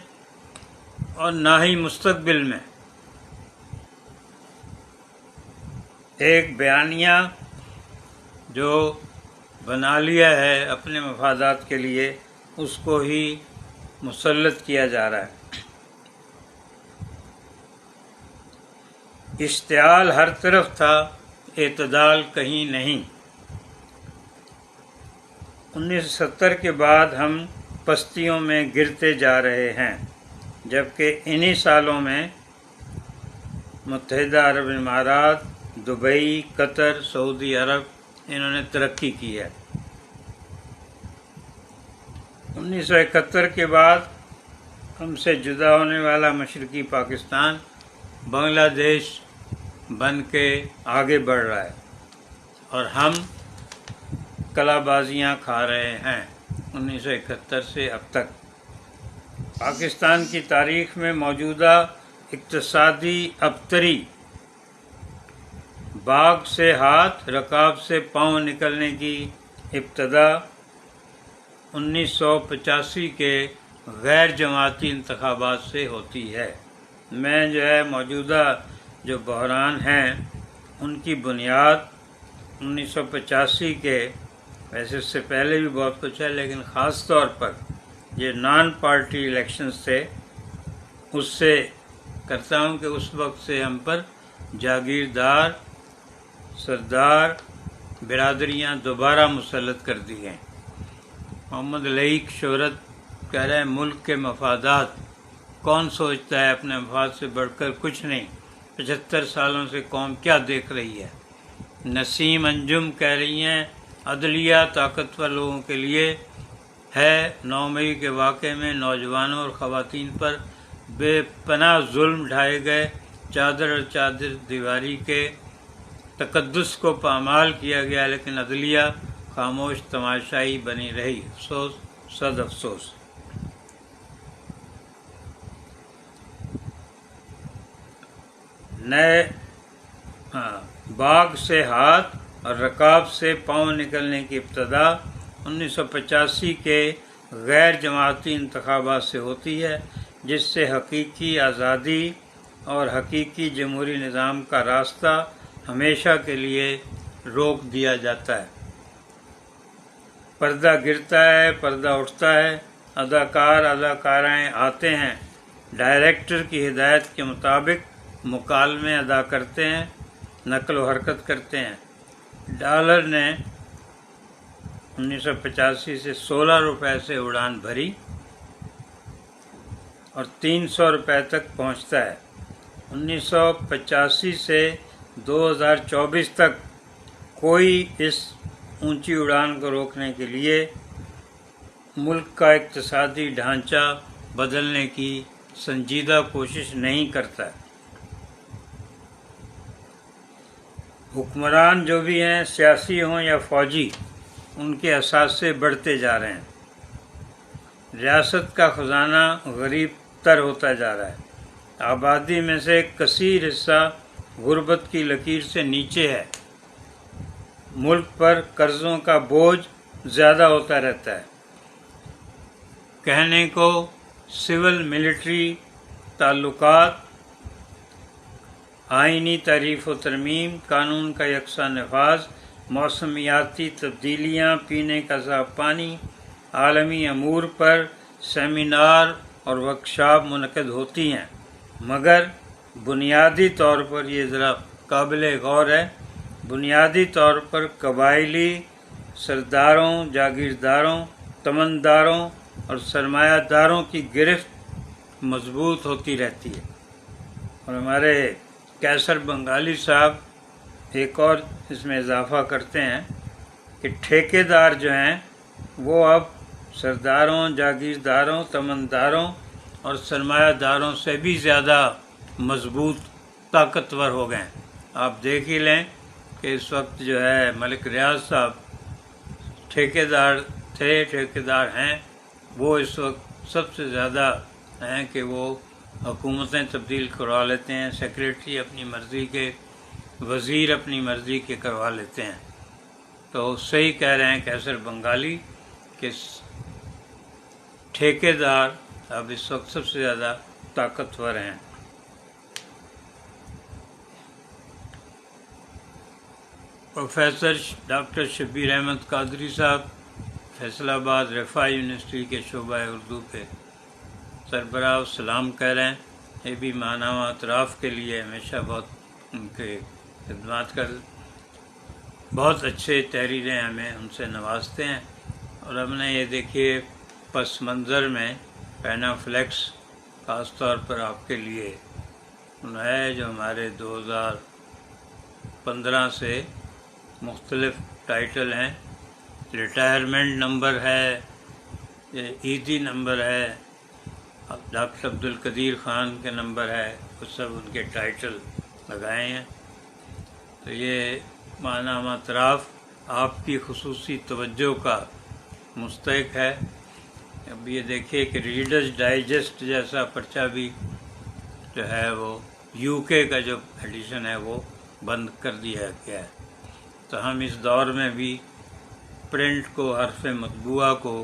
اور نہ ہی مستقبل میں۔ ایک بیانیہ جو بنا لیا ہے اپنے مفادات کے لیے، اس کو ہی مسلط کیا جا رہا ہے۔ اشتعال ہر طرف تھا، اعتدال کہیں نہیں۔ 1970 کے بعد ہم پستیوں میں گرتے جا رہے ہیں، جبکہ انہی سالوں میں متحدہ عرب امارات، دبئی، قطر، سعودی عرب انہوں نے ترقی کی ہے۔ 1971 کے بعد ہم سے جدا ہونے والا مشرقی پاکستان بنگلہ دیش بن کے آگے بڑھ رہا ہے اور ہم کلا بازیاں کھا رہے ہیں 1971 سے اب تک۔ پاکستان کی تاریخ میں موجودہ اقتصادی ابتری، باغ سے ہاتھ، رکاب سے پاؤں نکلنے کی ابتدا 1985 کے غیر جماعتی انتخابات سے ہوتی ہے۔ میں موجودہ جو بحران ہیں ان کی بنیاد 1985 کے، ویسے اس سے پہلے بھی بہت کچھ ہے لیکن خاص طور پر یہ نان پارٹی الیکشنز تھے، اس سے کرتا ہوں کہ اس وقت سے ہم پر جاگیردار، سردار، برادریاں دوبارہ مسلط کر دی گئیں۔ محمد لئیک شہرت کہہ رہے ہیں ملک کے مفادات، کون سوچتا ہے اپنے مفاد سے بڑھ کر کچھ نہیں، 75 سالوں سے قوم کیا دیکھ رہی ہے۔ نسیم انجم کہہ رہی ہیں عدلیہ طاقتور لوگوں کے لیے ہے، 9 مئی کے واقعے میں نوجوانوں اور خواتین پر بے پناہ ظلم ڈھائے گئے، چادر اور چادر دیواری کے تقدس کو پامال کیا گیا، لیکن عدلیہ خاموش تماشائی بنی رہی، افسوس صد افسوس۔ نئے باغ سے ہاتھ اور رکاب سے پاؤں نکلنے کی ابتدا 1985 کے غیر جماعتی انتخابات سے ہوتی ہے، جس سے حقیقی آزادی اور حقیقی جمہوری نظام کا راستہ ہمیشہ کے لیے روک دیا جاتا ہے۔ پردہ گرتا ہے، پردہ اٹھتا ہے، اداکار اداکارائیں آتے ہیں، ڈائریکٹر کی ہدایت کے مطابق مکالمے ادا کرتے ہیں، نقل و حرکت کرتے ہیں۔ ڈالر نے 1985 سے 16 روپے سے اڑان بھری اور 300 روپے تک پہنچتا ہے۔ 1985 سے 2024 تک کوئی اس اونچی اڑان کو روکنے کے لیے ملک کا اقتصادی ڈھانچہ بدلنے کی سنجیدہ کوشش نہیں کرتا ہے۔ حکمران جو بھی ہیں، سیاسی ہوں یا فوجی، ان کے اثاثے بڑھتے جا رہے ہیں، ریاست کا خزانہ غریب تر ہوتا جا رہا ہے، آبادی میں سے ایک کثیر حصہ غربت کی لکیر سے نیچے ہے، ملک پر قرضوں کا بوجھ زیادہ ہوتا رہتا ہے۔ کہنے کو سول ملٹری تعلقات، آئینی تعریف و ترمیم، قانون کا یکساں نفاذ، موسمیاتی تبدیلیاں، پینے کا صاف پانی، عالمی امور پر سیمینار اور ورکشاپ منعقد ہوتی ہیں، مگر بنیادی طور پر یہ ذرا قابل غور ہے، بنیادی طور پر قبائلی سرداروں، جاگیرداروں، تمنداروں اور سرمایہ داروں کی گرفت مضبوط ہوتی رہتی ہے۔ اور ہمارے کیسر بنگالی صاحب ایک اور اس میں اضافہ کرتے ہیں کہ ٹھیکیدار جو ہیں وہ اب سرداروں، جاگیرداروں، تمنداروں اور سرمایہ داروں سے بھی زیادہ مضبوط، طاقتور ہو گئے ہیں۔ آپ دیکھ ہی لیں کہ اس وقت جو ہے ملک ریاض صاحب ٹھیکیدار تھے، ٹھیکیدار ہیں، وہ اس وقت سب سے زیادہ ہیں کہ وہ حکومتیں تبدیل کروا لیتے ہیں، سیکریٹری اپنی مرضی کے، وزیر اپنی مرضی کے کروا لیتے ہیں۔ تو صحیح کہہ رہے ہیں کیسر بنگالی کہ ٹھیکیدار اب اس وقت سب سے زیادہ طاقتور ہیں۔ پروفیسر ڈاکٹر شبیر احمد قادری صاحب فیصل آباد رفاعی یونیورسٹی کے شعبہ اردو کے سربراہ سلام کہہ رہے ہیں، یہ بھی ماہنامہ اطراف کے لیے ہمیشہ بہت ان کے خدمات کر، بہت اچھے تحریریں ہمیں ان سے نوازتے ہیں۔ اور ہم نے یہ دیکھیے پس منظر میں پینا فلیکس خاص طور پر آپ کے لیے ہے، جو ہمارے 2015 سے مختلف ٹائٹل ہیں، ریٹائرمنٹ نمبر ہے، عیدی نمبر ہے، ڈاکٹر عبدالقدیر خان کے نمبر ہے، وہ سب ان کے ٹائٹل لگائے ہیں۔ تو یہ ماہنامہ اطراف آپ کی خصوصی توجہ کا مستحق ہے۔ اب یہ دیکھیے کہ ریڈرز ڈائجسٹ جیسا پرچہ بھی جو ہے وہ UK کا جو ایڈیشن ہے وہ بند کر دیا گیا ہے۔ تو ہم اس دور میں بھی پرنٹ کو، حرف مطبوعہ کو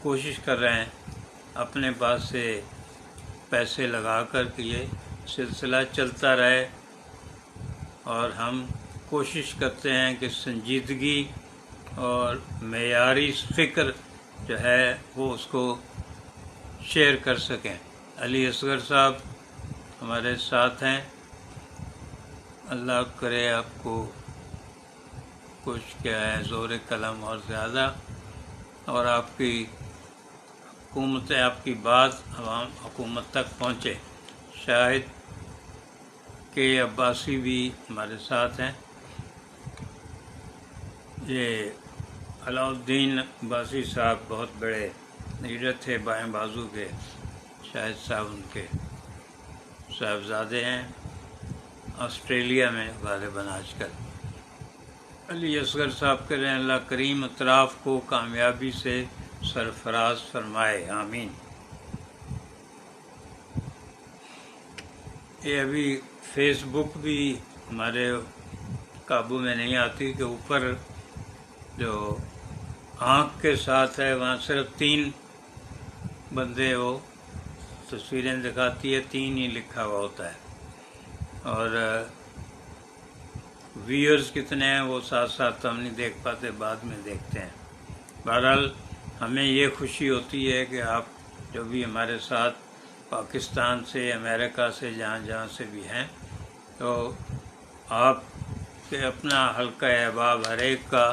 کوشش کر رہے ہیں اپنے پاس سے پیسے لگا کر کہ یہ سلسلہ چلتا رہے، اور ہم کوشش کرتے ہیں کہ سنجیدگی اور معیاری فکر جو ہے وہ اس کو شیئر کر سکیں۔ علی اصغر صاحب ہمارے ساتھ ہیں، اللہ کرے آپ کو کچھ کیا ہے زور قلم اور زیادہ، اور آپ کی آپ کی بات عوام حکومت تک پہنچے۔ شاہد کے عباسی بھی ہمارے ساتھ ہیں۔ یہ علاء الدین عباسی صاحب بہت بڑے لیڈر تھے، بائیں بازو کے۔ شاہد صاحب ان کے صاحبزادے ہیں، آسٹریلیا میں غالباً آج کل۔ علی اصغر صاحب کہہ رہے ہیں اللہ کریم اطراف کو کامیابی سے سرفراز فرمائے، آمین۔ یہ ابھی فیس بک بھی ہمارے قابو میں نہیں آتی کہ اوپر جو آنکھ کے ساتھ ہے وہاں صرف 3 بندے وہ تصویریں دکھاتی ہے، 3 ہی لکھا ہوا ہوتا ہے، اور ویورز کتنے ہیں وہ ساتھ ساتھ ہم نہیں دیکھ پاتے، بعد میں دیکھتے ہیں۔ بہرحال ہمیں یہ خوشی ہوتی ہے کہ آپ جو بھی ہمارے ساتھ پاکستان سے، امریکہ سے، جہاں جہاں سے بھی ہیں، تو آپ کے اپنا حلقہ احباب ہر ایک کا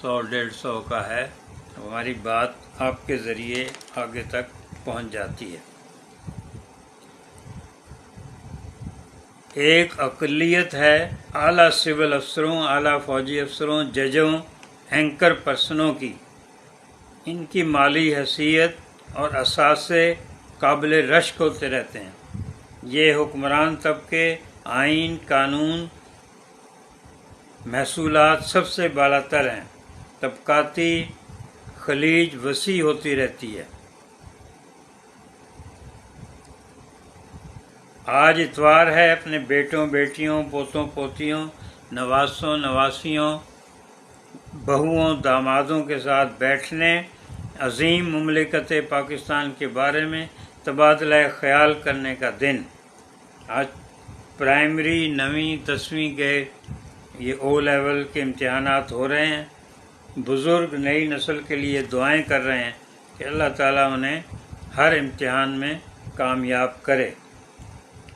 100-150 کا ہے، ہماری بات آپ کے ذریعے آگے تک پہنچ جاتی ہے۔ ایک اقلیت ہے اعلیٰ سول افسروں، اعلیٰ فوجی افسروں، ججوں، اینکر پرسنوں کی، ان کی مالی حیثیت اور اثاثے قابل رشک ہوتے رہتے ہیں۔ یہ حکمران طبقے، آئین، قانون، محصولات سب سے بالا تر ہیں۔ طبقاتی خلیج وسیع ہوتی رہتی ہے۔ آج اتوار ہے اپنے بیٹوں بیٹیوں، پوتوں پوتیوں، نواسوں نواسیوں، بہوؤں دامادوں کے ساتھ بیٹھنے، عظیم مملکت پاکستان کے بارے میں تبادلہ خیال کرنے کا دن۔ آج پرائمری 9ویں 10ویں کے یہ او لیول کے امتحانات ہو رہے ہیں۔ بزرگ نئی نسل کے لیے دعائیں کر رہے ہیں کہ اللہ تعالیٰ انہیں ہر امتحان میں کامیاب کرے۔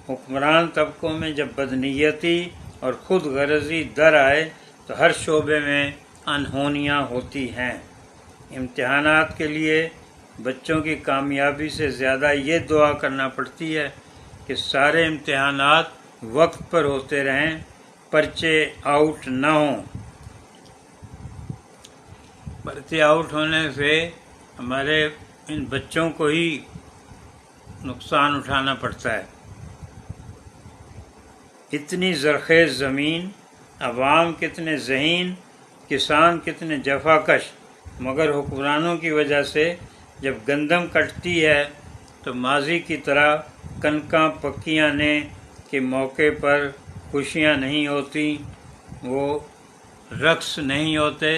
حکمران طبقوں میں جب بدنیتی اور خود غرضی در آئے تو ہر شعبے میں انہونیاں ہوتی ہیں۔ امتحانات کے لیے بچوں کی کامیابی سے زیادہ یہ دعا کرنا پڑتی ہے کہ سارے امتحانات وقت پر ہوتے رہیں، پرچے آؤٹ نہ ہوں۔ پرچے آؤٹ ہونے سے ہمارے ان بچوں کو ہی نقصان اٹھانا پڑتا ہے۔ اتنی زرخیز زمین، عوام کتنے ذہین، کسان کتنے جفا کش، مگر حکمرانوں کی وجہ سے جب گندم کٹتی ہے تو ماضی کی طرح کنکاں پکیاں نے کے موقع پر خوشیاں نہیں ہوتی، وہ رقص نہیں ہوتے،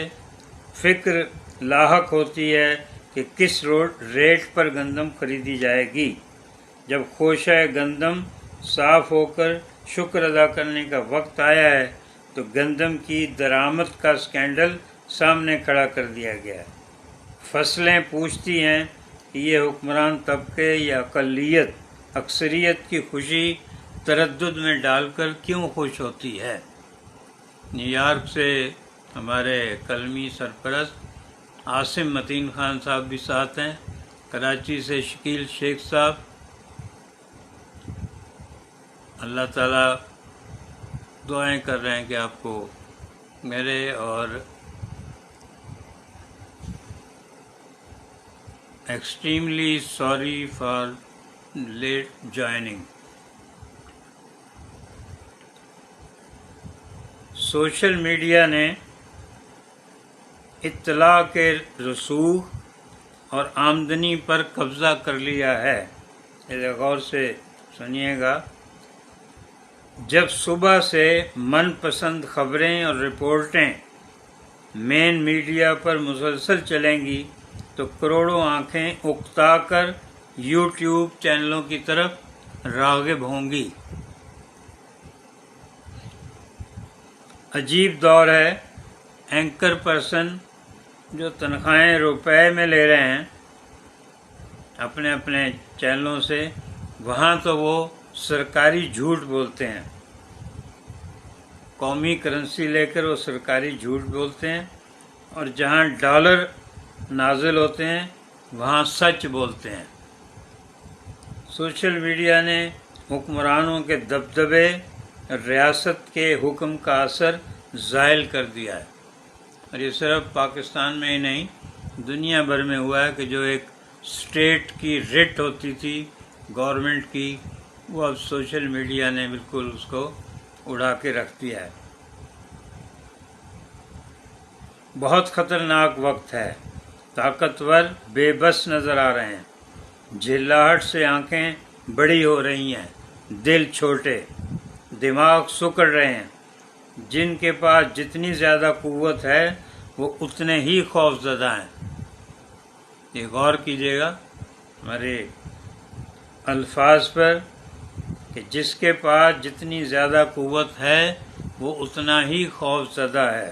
فکر لاحق ہوتی ہے کہ کس ریٹ پر گندم خریدی جائے گی۔ جب خوشہ گندم صاف ہو کر شکر ادا کرنے کا وقت آیا ہے تو گندم کی درآمد کا سکینڈل سامنے کھڑا کر دیا گیا ہے۔ فصلیں پوچھتی ہیں کہ یہ حکمران طبقے یا اقلیت اکثریت کی خوشی تردد میں ڈال کر کیوں خوش ہوتی ہے۔ نیو یارک سے ہمارے قلمی سرپرست عاصم متین خان صاحب بھی ساتھ ہیں، کراچی سے شکیل شیخ صاحب۔ اللہ تعالیٰ دعائیں کر رہے ہیں کہ آپ کو میرے اور extremely sorry for late joining. Social media نے اطلاع کے رسوخ اور آمدنی پر قبضہ کر لیا ہے۔ ذرا غور سے سنیے گا۔ جب صبح سے من پسند خبریں اور رپورٹیں مین میڈیا پر مسلسل چلیں گی تو کروڑوں آنکھیں اکتا کر یوٹیوب چینلوں کی طرف راغب ہوں گی۔ عجیب دور ہے، اینکر پرسن جو تنخواہیں روپے میں لے رہے ہیں اپنے اپنے چینلوں سے، وہاں تو وہ سرکاری جھوٹ بولتے ہیں، قومی کرنسی لے کر وہ سرکاری جھوٹ بولتے ہیں، اور جہاں ڈالر نازل ہوتے ہیں وہاں سچ بولتے ہیں۔ سوشل میڈیا نے حکمرانوں کے دبدبے، ریاست کے حکم کا اثر زائل کر دیا ہے، اور یہ صرف پاکستان میں ہی نہیں دنیا بھر میں ہوا ہے کہ جو ایک اسٹیٹ کی رٹ ہوتی تھی گورنمنٹ کی، وہ اب سوشل میڈیا نے بالکل اس کو اڑا کے رکھ دیا ہے۔ بہت خطرناک وقت ہے، طاقتور بے بس نظر آ رہے ہیں، جھلاہٹ سے آنکھیں بڑی ہو رہی ہیں، دل چھوٹے، دماغ سکڑ رہے ہیں۔ جن کے پاس جتنی زیادہ قوت ہے وہ اتنے ہی خوف زدہ ہیں۔ یہ غور کیجیے گا ہمارے الفاظ پر کہ جس کے پاس جتنی زیادہ قوت ہے وہ اتنا ہی خوف زدہ ہے۔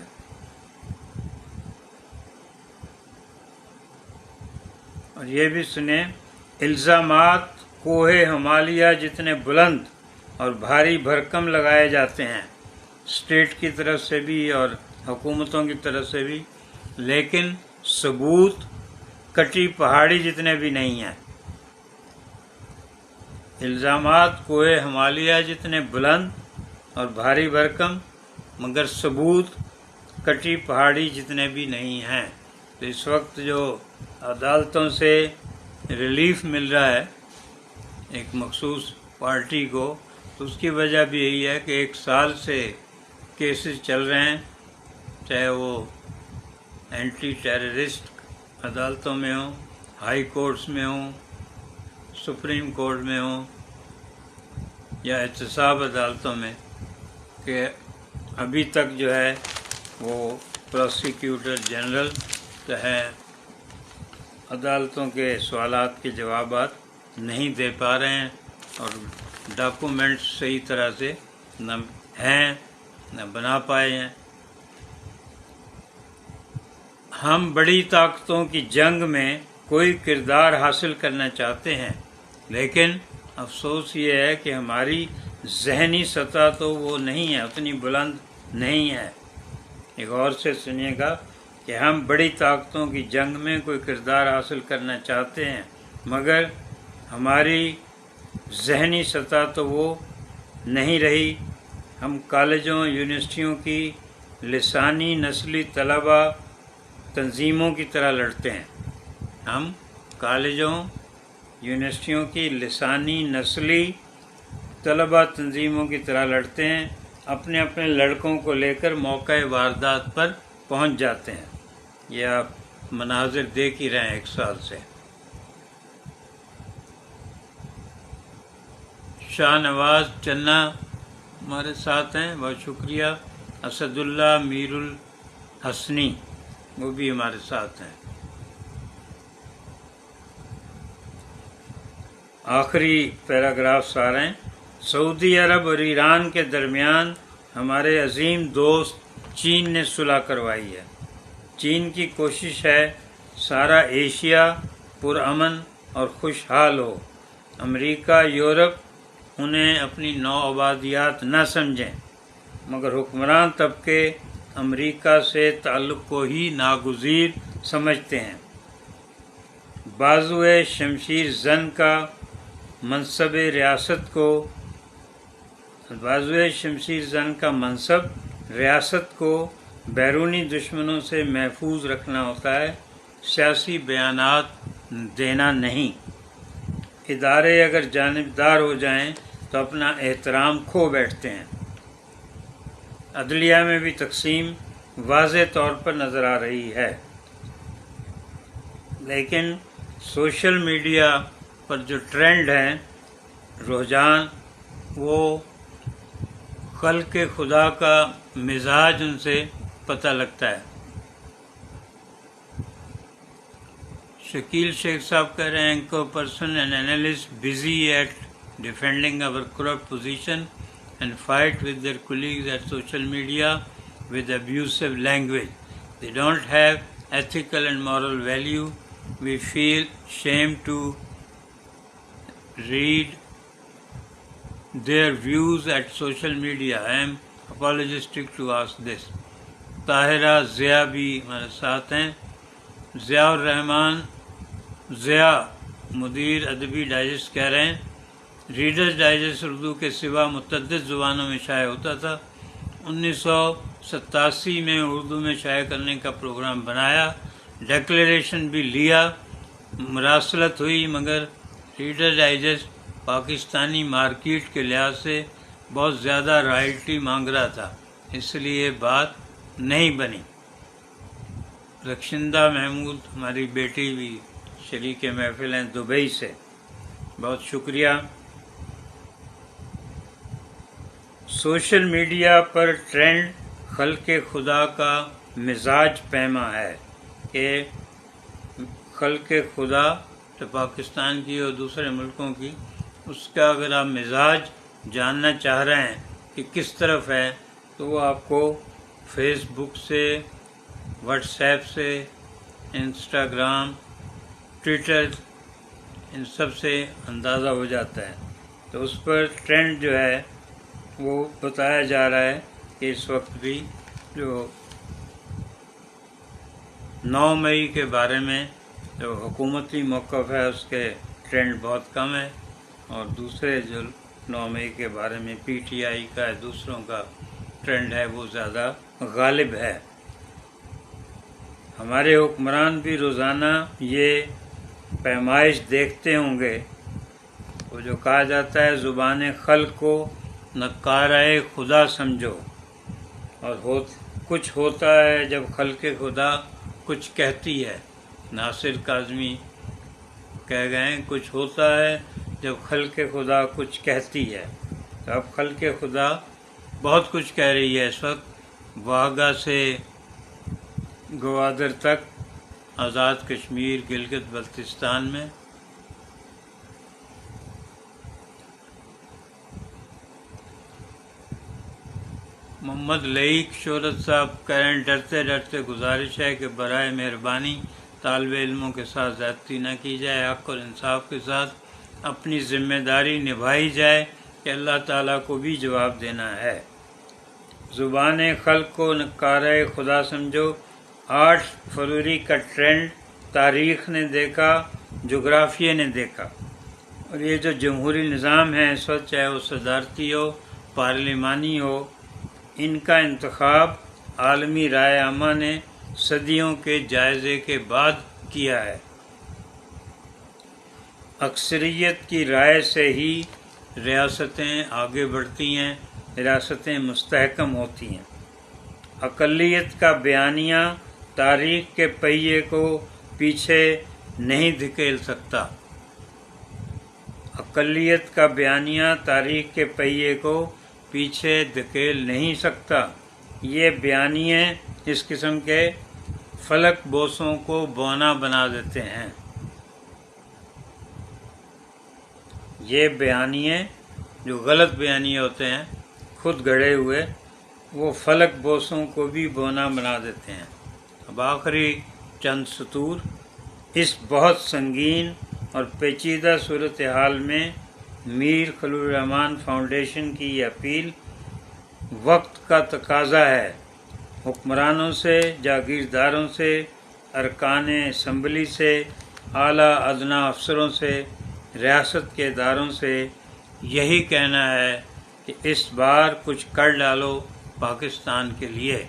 اور یہ بھی سنیں، الزامات کوہ ہمالیہ جتنے بلند اور بھاری بھرکم لگائے جاتے ہیں، اسٹیٹ کی طرف سے بھی اور حکومتوں کی طرف سے بھی، لیکن ثبوت کٹی پہاڑی جتنے بھی نہیں ہیں۔ الزامات کوہ ہمالیہ جتنے بلند اور بھاری بھرکم، مگر ثبوت کٹی پہاڑی جتنے بھی نہیں ہیں۔ تو اس وقت جو عدالتوں سے ریلیف مل رہا ہے ایک مخصوص پارٹی کو، تو اس کی وجہ بھی یہی ہے کہ 1 سال سے کیسز چل رہے ہیں، چاہے وہ اینٹی ٹیررسٹ عدالتوں میں ہوں، ہائی کورٹس میں ہوں، سپریم کورٹ میں ہوں یا احتساب عدالتوں میں، کہ ابھی تک جو ہے وہ پروسیکیوٹر جنرل جو ہے عدالتوں کے سوالات کے جوابات نہیں دے پا رہے ہیں، اور ڈاکومنٹس صحیح طرح سے نہ ہیں نہ بنا پائے ہیں۔ ہم بڑی طاقتوں کی جنگ میں کوئی کردار حاصل کرنا چاہتے ہیں، لیکن افسوس یہ ہے کہ ہماری ذہنی سطح تو وہ نہیں ہے، اتنی بلند نہیں ہے۔ ایک اور سے سنیے گا کہ ہم بڑی طاقتوں کی جنگ میں کوئی کردار حاصل کرنا چاہتے ہیں، مگر ہماری ذہنی سطح تو وہ نہیں رہی۔ ہم کالجوں یونیورسٹیوں کی لسانی نسلی طلبہ تنظیموں کی طرح لڑتے ہیں۔ ہم کالجوں یونیورسٹیوں کی لسانی نسلی طلبہ تنظیموں کی طرح لڑتے ہیں، اپنے اپنے لڑکوں کو لے کر موقع واردات پر پہنچ جاتے ہیں۔ یہ آپ مناظر دیکھ ہی رہے ہیں 1 سال سے۔ شاہ نواز چنا ہمارے ساتھ ہیں، بہت شکریہ۔ اسد اللہ میر الحسنی وہ بھی ہمارے ساتھ ہیں۔ آخری پیراگرافس آ رہے ہیں۔ سعودی عرب اور ایران کے درمیان ہمارے عظیم دوست چین نے صلح کروائی ہے۔ چین کی کوشش ہے سارا ایشیا پرامن اور خوشحال ہو۔ امریکہ، یورپ انہیں اپنی نو آبادیات نہ سمجھیں، مگر حکمران طبقے امریکہ سے تعلق کو ہی ناگزیر سمجھتے ہیں۔ بازوئے شمشیر زن کا منصب ریاست کو بیرونی دشمنوں سے محفوظ رکھنا ہوتا ہے، سیاسی بیانات دینا نہیں۔ ادارے اگر جانبدار ہو جائیں تو اپنا احترام کھو بیٹھتے ہیں۔ عدلیہ میں بھی تقسیم واضح طور پر نظر آ رہی ہے، لیکن سوشل میڈیا پر جو ٹرینڈ ہے، رجحان، وہ خلق خدا کا مزاج ان سے پتہ لگتا ہے۔ شکیل شیخ صاحب کہہ رہے ہیں کو person and analyst busy at defending our corrupt position and fight with their colleagues at social media with abusive language. They don't have ethical and moral value. We feel shame to read their views at social media. I am apologetic to ask this. Tahira Zia بھی ہمارے ساتھ ہیں۔ ضیاء الرحمان ضیاء مدیر ادبی digest کہہ رہے ہیں Reader's Digest Urdu کے سوا متعدد زبانوں میں شائع ہوتا تھا۔ 1987 میں اردو میں شائع کرنے کا پروگرام بنایا، ڈکلیریشن بھی لیا، مراسلت ہوئی، مگر ریڈر ڈائجسٹ پاکستانی مارکیٹ کے لحاظ سے بہت زیادہ رائلٹی مانگ رہا تھا، اس لیے بات نہیں بنی۔ رخشندہ محمود ہماری بیٹی بھی شریک محفل ہیں دبئی سے، بہت شکریہ۔ سوشل میڈیا پر ٹرینڈ خلق خدا کا مزاج پیما ہے کہ خلق خدا تو پاکستان کی اور دوسرے ملکوں کی، اس کا اگر آپ مزاج جاننا چاہ رہے ہیں کہ کس طرف ہے تو وہ آپ کو فیس بک سے، واٹس ایپ سے، انسٹاگرام، ٹویٹر، ان سب سے اندازہ ہو جاتا ہے۔ تو اس پر ٹرینڈ جو ہے وہ بتایا جا رہا ہے کہ اس وقت بھی جو 9 مئی کے بارے میں جو حکومتی موقف ہے اس کے ٹرینڈ بہت کم ہے، اور دوسرے جو 9 مئی کے بارے میں پی ٹی آئی کا ہے، دوسروں کا ٹرینڈ ہے، وہ زیادہ غالب ہے۔ ہمارے حکمران بھی روزانہ یہ پیمائش دیکھتے ہوں گے، وہ جو کہا جاتا ہے زبان خلق کو نکارۂ خدا سمجھو، اور کچھ ہوتا ہے جب خلق خدا کچھ کہتی ہے۔ ناصر کاظمی کہہ گئے کچھ ہوتا ہے جب خلق خدا کچھ کہتی ہے۔ تو اب خلق خدا بہت کچھ کہہ رہی ہے اس وقت، واہگہ سے گوادر تک، آزاد کشمیر، گلگت بلتستان میں۔ محمد لئیک شہرت صاحب کہہ رہے ہیں ڈرتے ڈرتے گزارش ہے کہ برائے مہربانی طالب علموں کے ساتھ زیادتی نہ کی جائے، حق اور انصاف کے ساتھ اپنی ذمہ داری نبھائی جائے کہ اللہ تعالیٰ کو بھی جواب دینا ہے۔ زبان خلق کو نکارۂ خدا سمجھو، 8 فروری کا ٹرینڈ تاریخ نے دیکھا، جغرافیہ نے دیکھا، اور یہ جو جمہوری نظام ہے اس وقت، چاہے وہ صدارتی ہو، پارلیمانی ہو، ان کا انتخاب عالمی رائے عامہ نے صدیوں کے جائزے کے بعد کیا ہے۔ اکثریت کی رائے سے ہی ریاستیں آگے بڑھتی ہیں، ریاستیں مستحکم ہوتی ہیں۔ اقلیت کا بیانیہ تاریخ کے پہیے کو پیچھے نہیں دھکیل سکتا۔ اقلیت کا بیانیہ تاریخ کے پہیے کو پیچھے دھکیل نہیں سکتا۔ یہ بیانیے اس قسم کے فلک بوسوں کو بونا بنا دیتے ہیں۔ یہ بیانیے جو غلط بیانیے ہوتے ہیں، خود گڑھے ہوئے، وہ فلک بوسوں کو بھی بونا بنا دیتے ہیں۔ اب آخری چند سطور، اس بہت سنگین اور پیچیدہ صورتحال میں میر خلیل الرحمن فاؤنڈیشن کی یہ اپیل وقت کا تقاضا ہے۔ حکمرانوں سے، جاگیرداروں سے، ارکان اسمبلی سے، اعلیٰ ادنیٰ افسروں سے، ریاست کے اداروں سے یہی کہنا ہے کہ اس بار کچھ کر ڈالو پاکستان کے لیے۔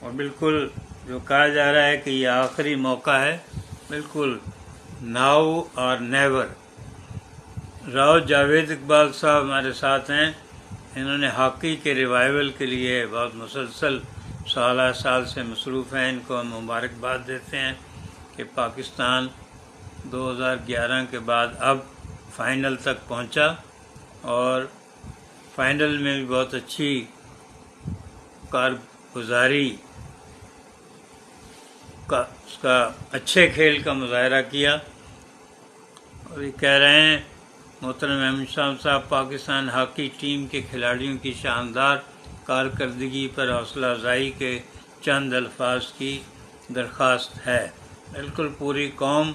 اور بالکل جو کہا جا رہا ہے کہ یہ آخری موقع ہے، بالکل ناؤ اور نیور۔ راؤ جاوید اقبال صاحب ہمارے ساتھ ہیں، انہوں نے ہاکی کے ریوائول کے لیے بہت مسلسل سال سے مصروف ہیں، ان کو ہم مبارکباد دیتے ہیں کہ پاکستان 2011 کے بعد اب فائنل تک پہنچا، اور فائنل میں بھی بہت اچھی کارگزاری اس کا اچھے کھیل کا مظاہرہ کیا۔ اور یہ کہہ رہے ہیں محترم احمد شاہ صاحب، پاکستان ہاکی ٹیم کے کھلاڑیوں کی شاندار کارکردگی پر حوصلہ افزائی کے چند الفاظ کی درخواست ہے۔ بالکل پوری قوم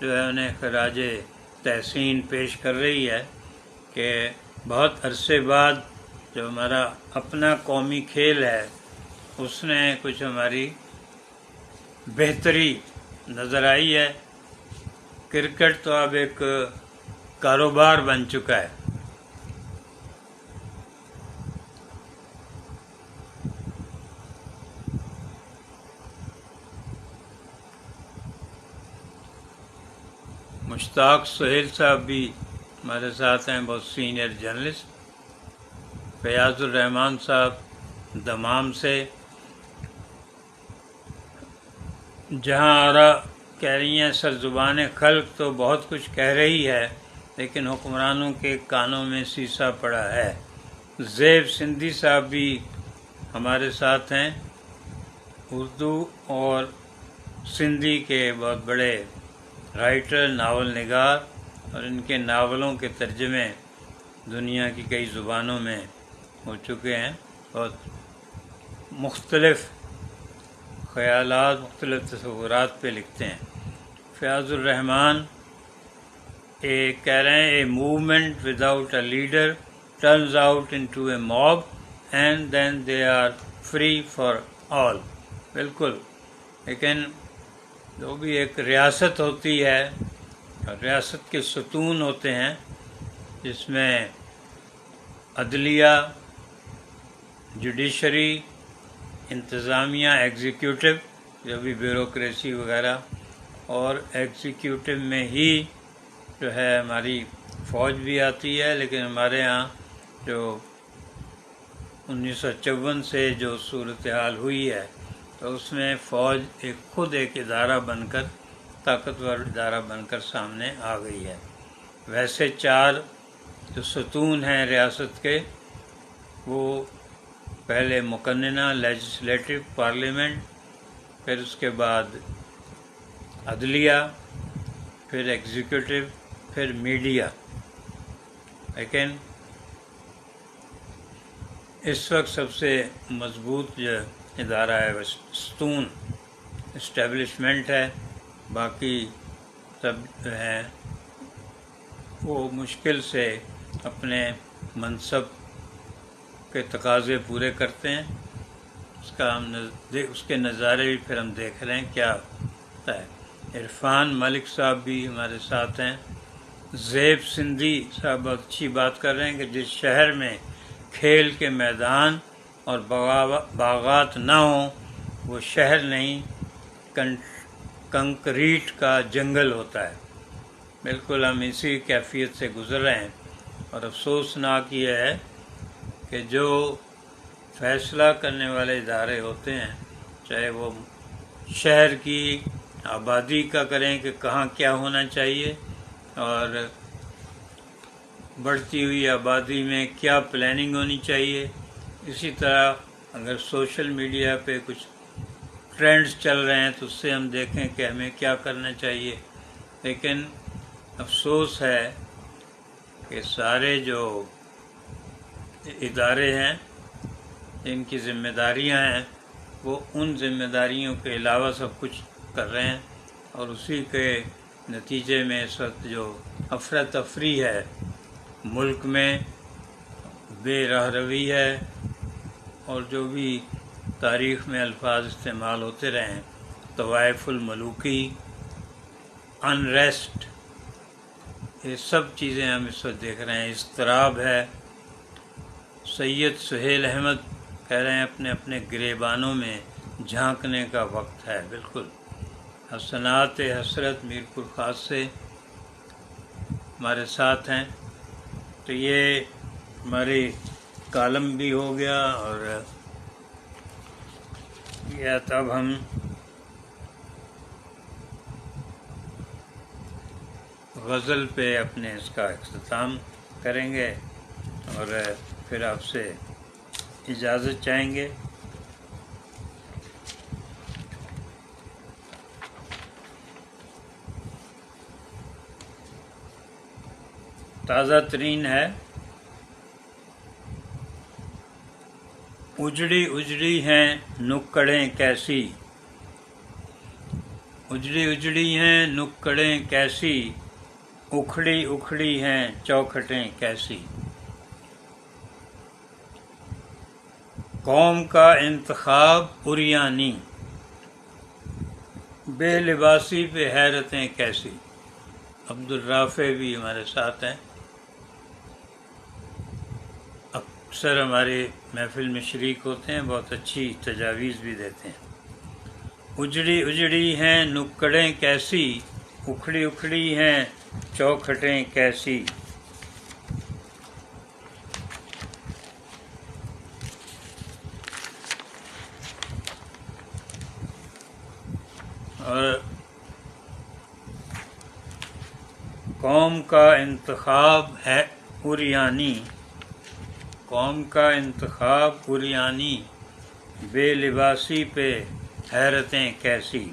جو ہے انہیں خراج تحسین پیش کر رہی ہے کہ بہت عرصے بعد جو ہمارا اپنا قومی کھیل ہے اس نے کچھ ہماری بہتری نظر آئی ہے. کرکٹ تو اب ایک کاروبار بن چکا ہے. مشتاق سہیل صاحب بھی ہمارے ساتھ ہیں، بہت سینئر جرنلسٹ. فیاض الرحمان صاحب دمام سے. جہاں آرا کہہ رہی ہیں سر زبان خلق تو بہت کچھ کہہ رہی ہے لیکن حکمرانوں کے کانوں میں سیسا پڑا ہے. زیب سندھی صاحب بھی ہمارے ساتھ ہیں، اردو اور سندھی کے بہت بڑے رائٹر، ناول نگار، اور ان کے ناولوں کے ترجمے دنیا کی کئی زبانوں میں ہو چکے ہیں. بہت مختلف خیالات، مختلف تصورات پہ لکھتے ہیں. فیاض الرحمان کہہ رہے ہیں a movement without a leader turns out into a mob and then they are free for all. بالکل، لیکن جو بھی ایک ریاست ہوتی ہے، ریاست کے ستون ہوتے ہیں جس میں عدلیہ، جوڈیشری، انتظامیہ، ایگزیکیوٹو، جو بھی بیوروکریسی وغیرہ، اور ایگزیکیوٹو میں ہی جو ہے ہماری فوج بھی آتی ہے. لیکن ہمارے ہاں جو 1954 سے جو صورتحال ہوئی ہے تو اس میں فوج خود ایک ادارہ بن کر، طاقتور ادارہ بن کر سامنے آ گئی ہے. ویسے 4 جو ستون ہیں ریاست کے، وہ پہلے مقننہ، لیجسلیٹو، پارلیمنٹ، پھر اس کے بعد عدلیہ، پھر ایگزیکیوٹو، پھر میڈیا. لیکن اس وقت سب سے مضبوط جو ادارہ ہے وہ ستون، اسٹیبلشمنٹ ہے. باقی سب جو ہیں وہ مشکل سے اپنے منصب کے تقاضے پورے کرتے ہیں. اس کے نظارے بھی پھر ہم دیکھ رہے ہیں کیا ہوتا ہے. عرفان ملک صاحب بھی ہمارے ساتھ ہیں. زیب سندھی صاحب بہت اچھی بات کر رہے ہیں کہ جس شہر میں کھیل کے میدان اور باغات نہ ہوں وہ شہر نہیں، کنکریٹ کا جنگل ہوتا ہے. بالکل ہم اسی کیفیت سے گزر رہے ہیں. اور افسوسناک یہ ہے کہ جو فیصلہ کرنے والے ادارے ہوتے ہیں، چاہے وہ شہر کی آبادی کا کریں کہ کہاں کیا ہونا چاہیے، اور بڑھتی ہوئی آبادی میں کیا پلاننگ ہونی چاہیے، اسی طرح اگر سوشل میڈیا پہ کچھ ٹرینڈز چل رہے ہیں تو اس سے ہم دیکھیں کہ ہمیں کیا کرنا چاہیے. لیکن افسوس ہے کہ سارے جو ادارے ہیں جن کی ذمہ داریاں ہیں وہ ان ذمہ داریوں کے علاوہ سب کچھ کر رہے ہیں، اور اسی کے نتیجے میں اس وقت جو افراتفری ہے ملک میں، بے راہ روی ہے، اور جو بھی تاریخ میں الفاظ استعمال ہوتے رہے ہیں، طوائف الملوکی، انریسٹ، یہ سب چیزیں ہم اس وقت دیکھ رہے ہیں. اضطراب ہے. سید سہیل احمد کہہ رہے ہیں اپنے اپنے گریبانوں میں جھانکنے کا وقت ہے. بالکل. حسنات حسرت میرپور خاص سے ہمارے ساتھ ہیں. تو یہ ہماری کالم بھی ہو گیا، اور یہ تب ہم غزل پہ اپنے اس کا اختتام کریں گے اور پھر آپ سے اجازت چاہیں گے. تازہ ترین ہے. اجڑی اجڑی ہیں نکڑیں کیسی، اجڑی اجڑی ہیں نکڑیں کیسی، اکھڑی اکھڑی ہیں چوکھٹیں کیسی. قوم کا انتخاب عریانی، بے لباسی پہ حیرتیں کیسی. عبدالرافع بھی ہمارے ساتھ ہیں، اکثر ہماری محفل میں شریک ہوتے ہیں، بہت اچھی تجاویز بھی دیتے ہیں. اجڑی اجڑی ہیں نکڑیں کیسی، اکھڑی اکھڑی ہیں چوکھٹیں کیسی. اور قوم کا انتخاب ہے عریانی، قوم کا انتخاب عریانی، بے لباسی پہ حیرتیں کیسی.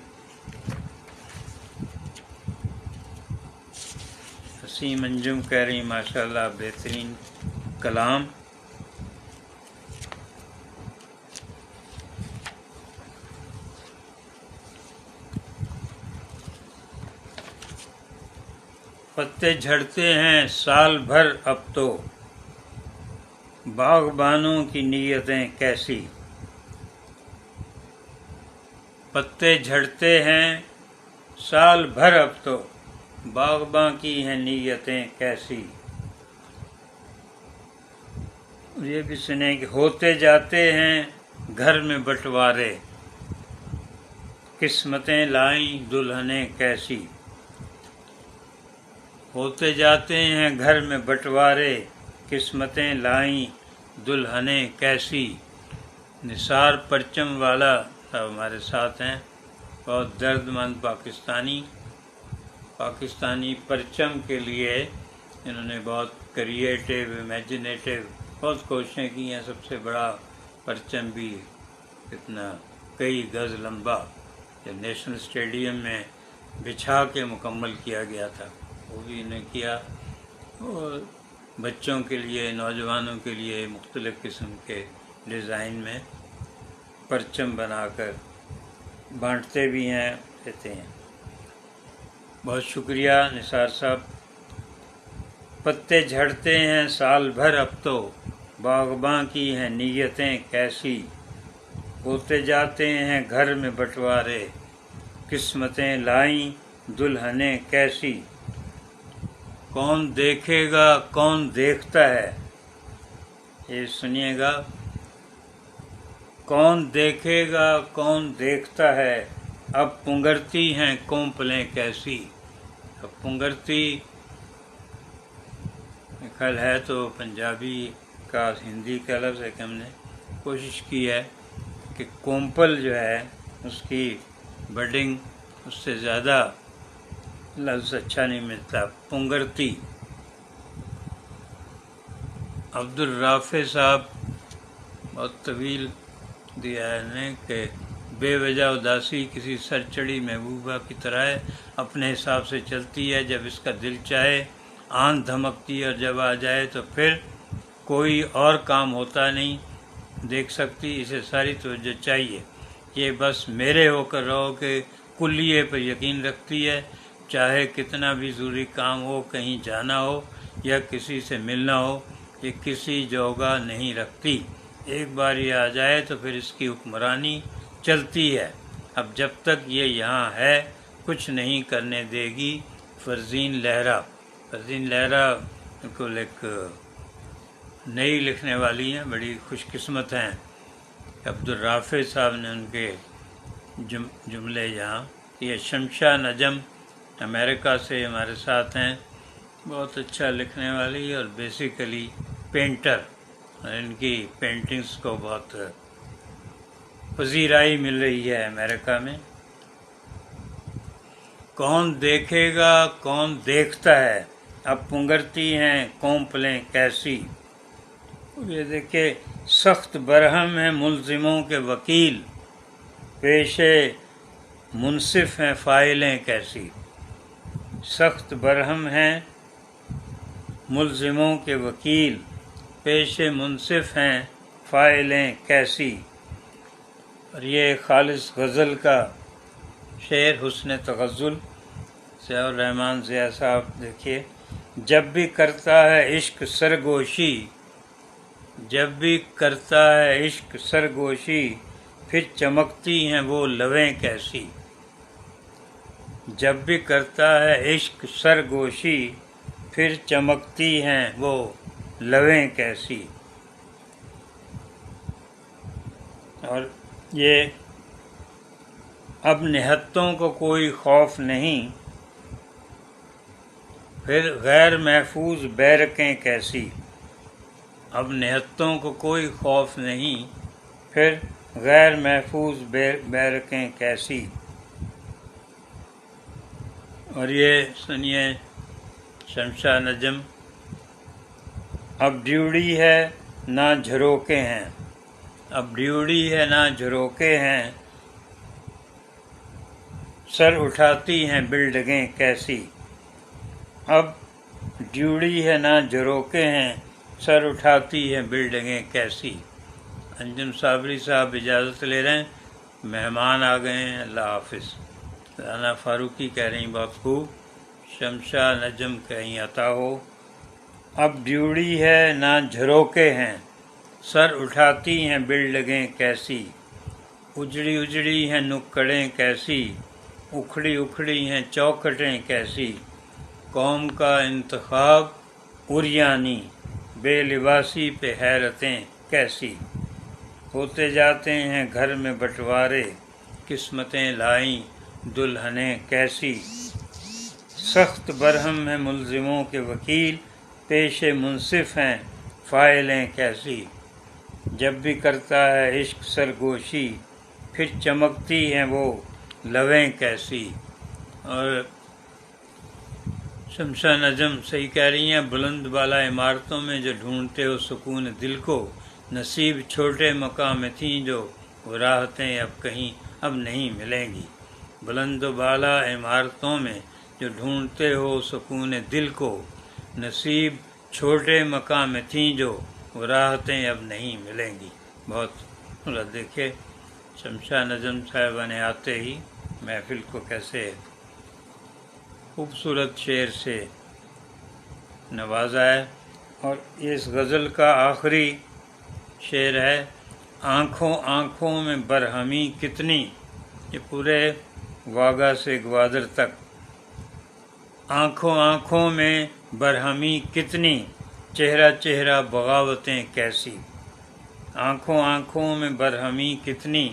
حسین انجم کہہ رہی ماشاء اللہ بہترین کلام. پتے جھڑتے ہیں سال بھر اب تو، باغبانوں کی نیتیں کیسی. پتے جھڑتے ہیں سال بھر اب تو، باغباں کی ہیں نیتیں کیسی. یہ بھی سنیں کہ ہوتے جاتے ہیں گھر میں بٹوارے، قسمتیں لائیں دلہنیں کیسی. ہوتے جاتے ہیں گھر میں بٹوارے، قسمتیں لائیں دلہنیں کیسی. نثار پرچم والا صاحب ہمارے ساتھ ہیں، بہت درد مند پاکستانی پرچم کے لیے انہوں نے بہت کریٹیو امیجنیٹو بہت کوششیں کی ہیں. سب سے بڑا پرچم بھی اتنا کئی گز لمبا جو نیشنل اسٹیڈیم میں بچھا کے مکمل کیا گیا تھا، وہ بھی انہیں کیا. اور بچوں کے لیے، نوجوانوں کے لیے مختلف قسم کے ڈیزائن میں پرچم بنا کر بانٹتے بھی ہیں، دیتے ہیں. بہت شکریہ نثار صاحب. پتے جھڑتے ہیں سال بھر اب تو، باغباں کی ہیں نیتیں کیسی. ہوتے جاتے ہیں گھر میں بٹوارے، قسمتیں لائیں دلہنیں کیسی. کون دیکھے گا کون دیکھتا ہے، یہ سنیے گا. کون دیکھے گا کون دیکھتا ہے، اب پنگرتی ہیں کونپلیں کیسی. اب پنگرتی خیال ہے تو پنجابی کا ہندی کا لفظ ہے کہ ہم نے کوشش کی ہے کہ کومپل جو ہے اس کی بڈنگ اس سے زیادہ لفظ اچھا نہیں ملتا، پنگرتی. عبدالرافع صاحب بہت طویل دیا ہے نے کہ بے وجہ اداسی کسی سر چڑھی محبوبہ کی طرح ہے، اپنے حساب سے چلتی ہے، جب اس کا دل چاہے آن دھمکتی ہے، اور جب آ جائے تو پھر کوئی اور کام ہوتا نہیں. دیکھ سکتی اسے ساری توجہ چاہیے، یہ بس میرے ہو کر رہو کہ کلیے پر یقین رکھتی ہے، چاہے کتنا بھی ضروری کام ہو، کہیں جانا ہو یا کسی سے ملنا ہو، یہ کسی جوگہ نہیں رکھتی. ایک بار یہ آ جائے تو پھر اس کی حکمرانی چلتی ہے. اب جب تک یہ یہاں ہے کچھ نہیں کرنے دے گی. فرزین لہرا بالکل ایک نئی لکھنے والی ہیں، بڑی خوش قسمت ہیں. عبدالرافع صاحب نے ان کے جملے یہاں. یہ شمشا نجم امریکہ سے ہمارے ساتھ ہیں، بہت اچھا لکھنے والی اور بیسیکلی پینٹر. ان کی پینٹنگز کو بہت پذیرائی مل رہی ہے امریکہ میں. کون دیکھے گا کون دیکھتا ہے، اب پنگرتی ہیں کونپلیں کیسی. یہ دیکھیں سخت برہم ہیں ملزموں کے وکیل، پیشے منصف ہیں فائلیں کیسی. سخت برہم ہیں ملزموں کے وکیل، پیشے منصف ہیں فائلیں کیسی. اور یہ خالص غزل کا شعر حسن تغزل ضیاء الرحمن ضیاء صاحب. دیکھیے جب بھی کرتا ہے عشق سرگوشی، جب بھی کرتا ہے عشق سرگوشی، پھر چمکتی ہیں وہ لویں کیسی. جب بھی کرتا ہے عشق سرگوشی، پھر چمکتی ہیں وہ لویں کیسی۔ اور یہ اب نہتوں کو کوئی خوف نہیں، پھر غیر محفوظ بیرکیں کیسی۔ اب نہتوں کو کوئی خوف نہیں، پھر غیر محفوظ بیرکیں کیسی۔ اور یہ سنیے شمشاہ نجم، اب ڈیوڑی ہے نہ جھروکے ہیں، اب ڈیوڑی ہے نہ جھروکے ہیں، سر اٹھاتی ہیں بلڈنگیں کیسی۔ اب ڈیوڑی ہے نہ جھروکے ہیں، سر اٹھاتی ہیں بلڈنگیں کیسی۔ انجم صابری صاحب اجازت لے رہے ہیں، مہمان آ گئے ہیں، اللہ حافظ۔ رانا فاروقی کہہ رہی بہت خوب، شمشاہ نجم کہیں عطا ہو۔ اب ڈیوڑی ہے نہ جھروکے ہیں، سر اٹھاتی ہیں بلڈنگیں کیسی۔ اجڑی اجڑی ہیں نکڑیں کیسی، اکھڑی اکھڑی ہیں چوکھٹیں کیسی۔ قوم کا انتخاب عریانی، بے لباسی پہ حیرتیں کیسی۔ ہوتے جاتے ہیں گھر میں بٹوارے، قسمتیں لائیں دلہنیں کیسی۔ سخت برہم ہیں ملزموں کے وکیل، پیش منصف ہیں فائلیں کیسی۔ جب بھی کرتا ہے عشق سرگوشی، پھر چمکتی ہیں وہ لویں کیسی۔ اور شمشاہ نجم صحیح کہہ رہی ہیں، بلند بالا عمارتوں میں جو ڈھونڈتے ہو سکون دل کو، نصیب چھوٹے مقام میں تھیں جو وہ راحتیں اب کہیں اب نہیں ملیں گی۔ بلند و بالا عمارتوں میں جو ڈھونڈتے ہو سکون دل کو، نصیب چھوٹے مقام میں تھیں جو وہ راحتیں اب نہیں ملیں گی۔ بہت دیکھے شمشاہ نجم صاحبہ نے آتے ہی محفل کو کیسے خوبصورت شعر سے نوازا ہے۔ اور اس غزل کا آخری شعر ہے، آنکھوں آنکھوں میں برہمی کتنی، یہ پورے واگا سے گوادر تک۔ آنکھوں آنکھوں میں برہمی کتنی، چہرہ چہرہ بغاوتیں کیسی۔ آنکھوں آنکھوں میں برہمی کتنی،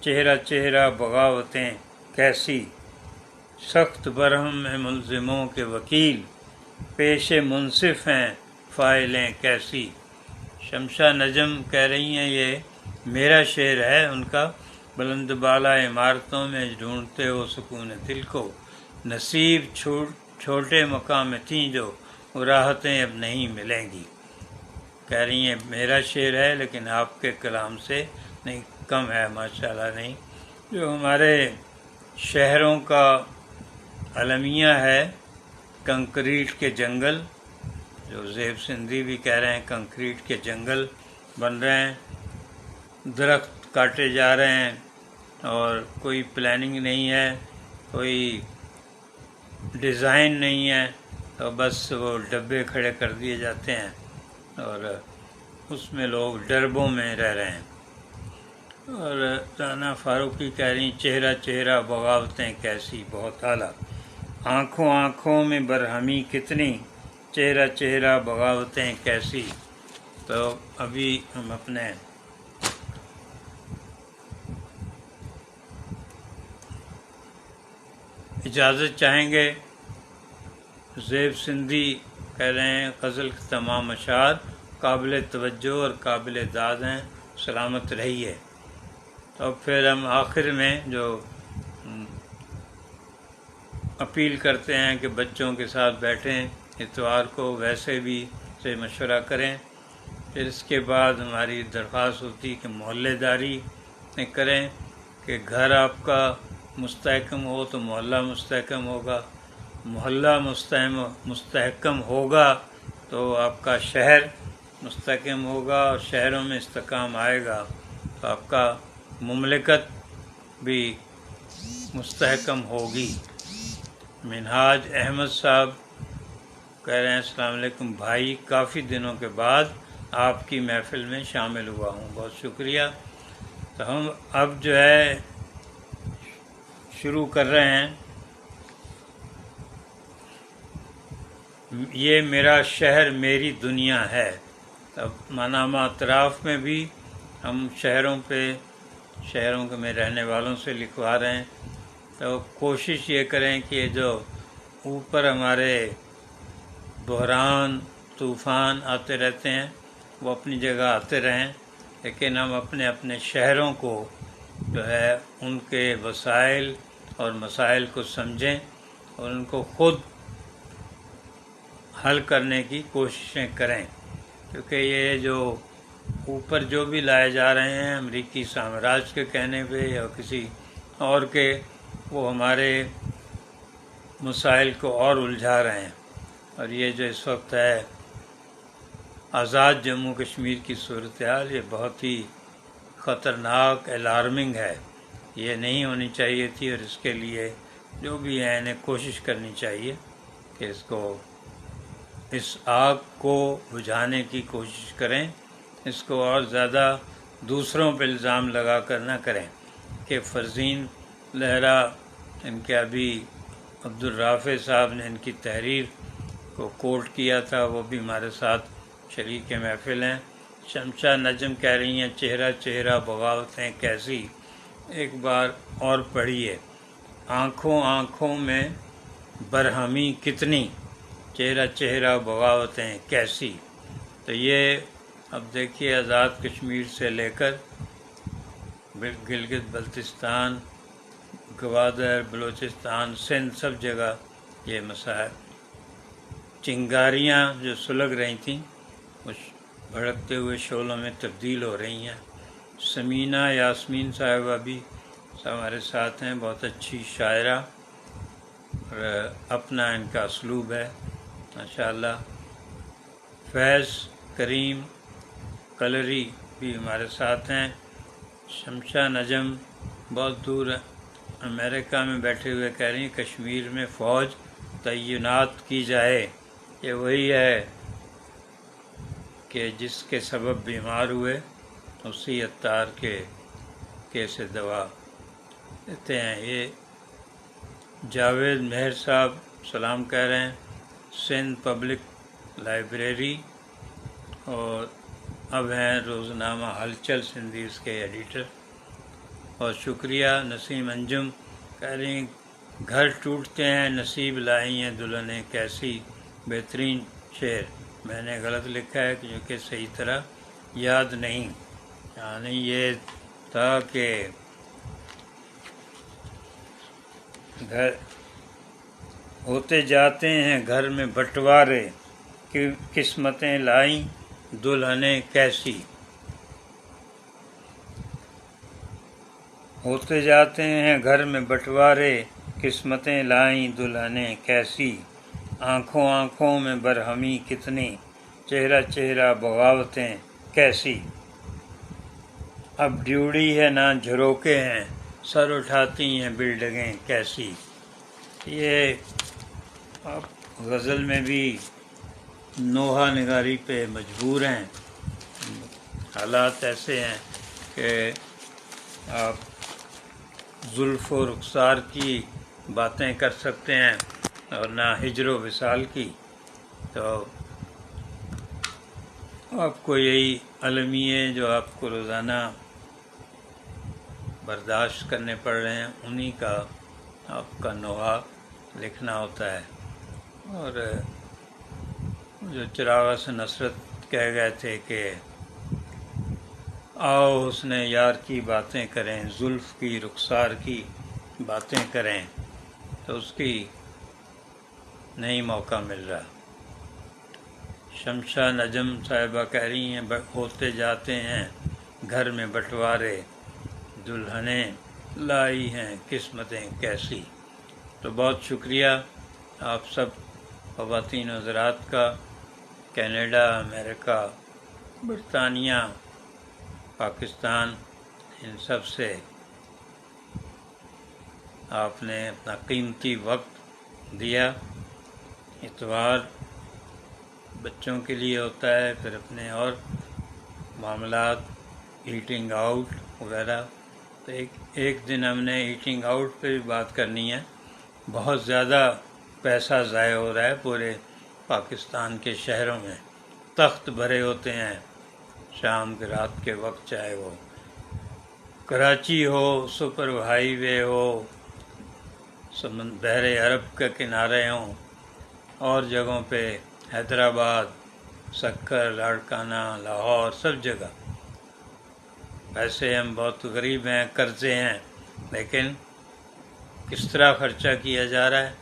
چہرہ چہرہ بغاوتیں کیسی۔ سخت برہم ہیں ملزموں کے وکیل، پیش منصف ہیں فائلیں کیسی۔ شمشاہ نجم کہہ رہی ہیں یہ میرا شعر ہے ان کا، بلند بالا عمارتوں میں ڈھونڈتے ہو سکون دل کو، نصیب چھوٹے مقام میں تھیں جو وہ راحتیں اب نہیں ملیں گی۔ کہہ رہی ہیں میرا شعر ہے لیکن آپ کے کلام سے نہیں کم ہے، ماشاءاللہ نہیں۔ جو ہمارے شہروں کا المیہ ہے کنکریٹ کے جنگل، جو زیب سندھی بھی کہہ رہے ہیں کنکریٹ کے جنگل بن رہے ہیں، درخت کاٹے جا رہے ہیں اور کوئی پلاننگ نہیں ہے، کوئی ڈیزائن نہیں ہے، تو بس وہ ڈبے کھڑے کر دیے جاتے ہیں اور اس میں لوگ ڈربوں میں رہ رہے ہیں۔ اور رانا فاروقی کہہ رہی چہرہ چہرہ بغاوتیں کیسی، بہت اعلیٰ۔ آنکھوں آنکھوں میں برہمی کتنی، چہرہ چہرہ بغاوتیں کیسی۔ تو ابھی ہم اپنے اجازت چاہیں گے۔ زیب سندھی کہہ رہے ہیں غزل کے تمام اشعار قابل توجہ اور قابل داد ہیں، سلامت رہیے۔ تو پھر ہم آخر میں جو اپیل کرتے ہیں کہ بچوں کے ساتھ بیٹھیں اتوار کو، ویسے بھی سے مشورہ کریں۔ پھر اس کے بعد ہماری درخواست ہوتی کہ محلے داری کریں کہ گھر آپ کا مستحکم ہو تو محلہ مستحکم ہوگا، محلہ مستحکم ہوگا تو آپ کا شہر مستحکم ہوگا، اور شہروں میں استحکام آئے گا تو آپ کا مملکت بھی مستحکم ہوگی۔ منہاج احمد صاحب کہہ رہے ہیں السلام علیکم بھائی، کافی دنوں کے بعد آپ کی محفل میں شامل ہوا ہوں، بہت شکریہ۔ تو ہم اب جو ہے شروع کر رہے ہیں یہ میرا شہر میری دنیا ہے. اب مانامہ اطراف میں بھی ہم شہروں میں رہنے والوں سے لکھوا رہے ہیں. تو کوشش یہ کریں کہ جو اوپر ہمارے بحران طوفان آتے رہتے ہیں وہ اپنی جگہ آتے رہیں، لیکن ہم اپنے اپنے شہروں کو جو ہے ان کے وسائل اور مسائل کو سمجھیں اور ان کو خود حل کرنے کی کوششیں کریں. کیونکہ یہ جو اوپر جو بھی لائے جا رہے ہیں امریکی سامراج کے کہنے پہ یا کسی اور کے، وہ ہمارے مسائل کو اور الجھا رہے ہیں. اور یہ جو اس وقت ہے آزاد جموں کشمیر کی صورتحال، یہ بہت ہی خطرناک الارمنگ ہے. یہ نہیں ہونی چاہیے تھی، اور اس کے لیے جو بھی ہیں انہیں کوشش کرنی چاہیے کہ اس آگ کو بجھانے کی کوشش کریں. اس کو اور زیادہ دوسروں پہ الزام لگا کر نہ کریں کہ فرزین لہرا، ان کے ابھی عبدالرافع صاحب نے ان کی تحریر کو کوٹ کیا تھا، وہ بھی ہمارے ساتھ شریک محفل ہیں. شمشا نجم کہہ رہی ہیں چہرہ چہرہ بغاوتیں کیسی. ایک بار اور پڑھیے، آنکھوں آنکھوں میں برہمی کتنی، چہرہ چہرہ بغاوتیں کیسی. تو یہ اب دیکھیے آزاد کشمیر سے لے کر گلگت بلتستان، گوادر، بلوچستان، سندھ، سب جگہ یہ مسائل، چنگاریاں جو سلگ رہی تھیں وہ بھڑکتے ہوئے شعلوں میں تبدیل ہو رہی ہیں. سمینہ یاسمین صاحبہ بھی ہمارے ساتھ ہیں، بہت اچھی شاعرہ اور اپنا ان کا اسلوب ہے ماشاءاللہ. فیض کریم کلری بھی ہمارے ساتھ ہیں. شمشا نجم بہت دور امریکہ میں بیٹھے ہوئے کہہ رہی ہیں کشمیر میں فوج تعینات کی جائے. یہ وہی ہے کہ جس کے سبب بیمار ہوئے اسی عطار کے سے دوا دیتے ہیں. یہ جاوید مہر صاحب سلام کہہ رہے ہیں، سندھ پبلک لائبریری، اور اب ہیں روزنامہ ہلچل سندھی اس کے ایڈیٹر. اور شکریہ. نسیم انجم کہہ رہی ہیں گھر ٹوٹتے ہیں نصیب لائی ہیں دلہنیں کیسی. بہترین شعر. میں نے غلط لکھا ہے کیونکہ صحیح طرح یاد نہیں، یعنی یہ تھا کہ گھر ہوتے جاتے ہیں گھر میں بٹوارے، قسمتیں لائیں دلہنیں کیسی. ہوتے جاتے ہیں گھر میں بٹوارے، قسمتیں لائیں دلہنیں کیسی. آنکھوں آنکھوں میں برہمی کتنی، چہرہ چہرہ بغاوتیں کیسی. اب ڈیوڑی ہے نہ جھروکے ہیں، سر اٹھاتی ہیں بلڈنگیں کیسی. یہ اب غزل میں بھی نوحہ نگاری پہ مجبور ہیں. حالات ایسے ہیں کہ آپ زلف و رخسار کی باتیں کر سکتے ہیں اور نہ ہجر و وصال کی. تو آپ کو یہی المیے جو آپ کو روزانہ برداشت کرنے پڑ رہے ہیں انہی کا آپ کا نوحہ لکھنا ہوتا ہے. اور جو چراغ سے نصرت کہہ گئے تھے کہ آؤ حسن یار کی باتیں کریں، زلف کی رخسار کی باتیں کریں، تو اس کی نہیں موقع مل رہا. شمشا نجم صاحبہ کہہ رہی ہیں ہوتے جاتے ہیں گھر میں بٹوارے، دلہنیں لائی ہیں قسمتیں کیسی. تو بہت شکریہ آپ سب خواتین حضرات کا. کینیڈا، امریکہ، برطانیہ، پاکستان، ان سب سے آپ نے اپنا قیمتی وقت دیا. اتوار بچوں کے لیے ہوتا ہے، پھر اپنے اور معاملات، ایٹنگ آؤٹ وغیرہ. تو ایک دن ہم نے ایٹنگ آؤٹ پہ بھی بات کرنی ہے. بہت زیادہ پیسہ ضائع ہو رہا ہے پورے پاکستان کے شہروں میں تخت بھرے ہوتے ہیں شام کے رات کے وقت، چاہے وہ کراچی ہو، سپر ہائی وے ہو، بحر عرب کے کنارے ہوں، اور جگہوں پہ حیدرآباد، سکر، لاڑکانہ، لاہور، سب جگہ۔ ویسے ہم بہت غریب ہیں، قرضے ہیں، لیکن کس طرح خرچہ کیا جا رہا ہے،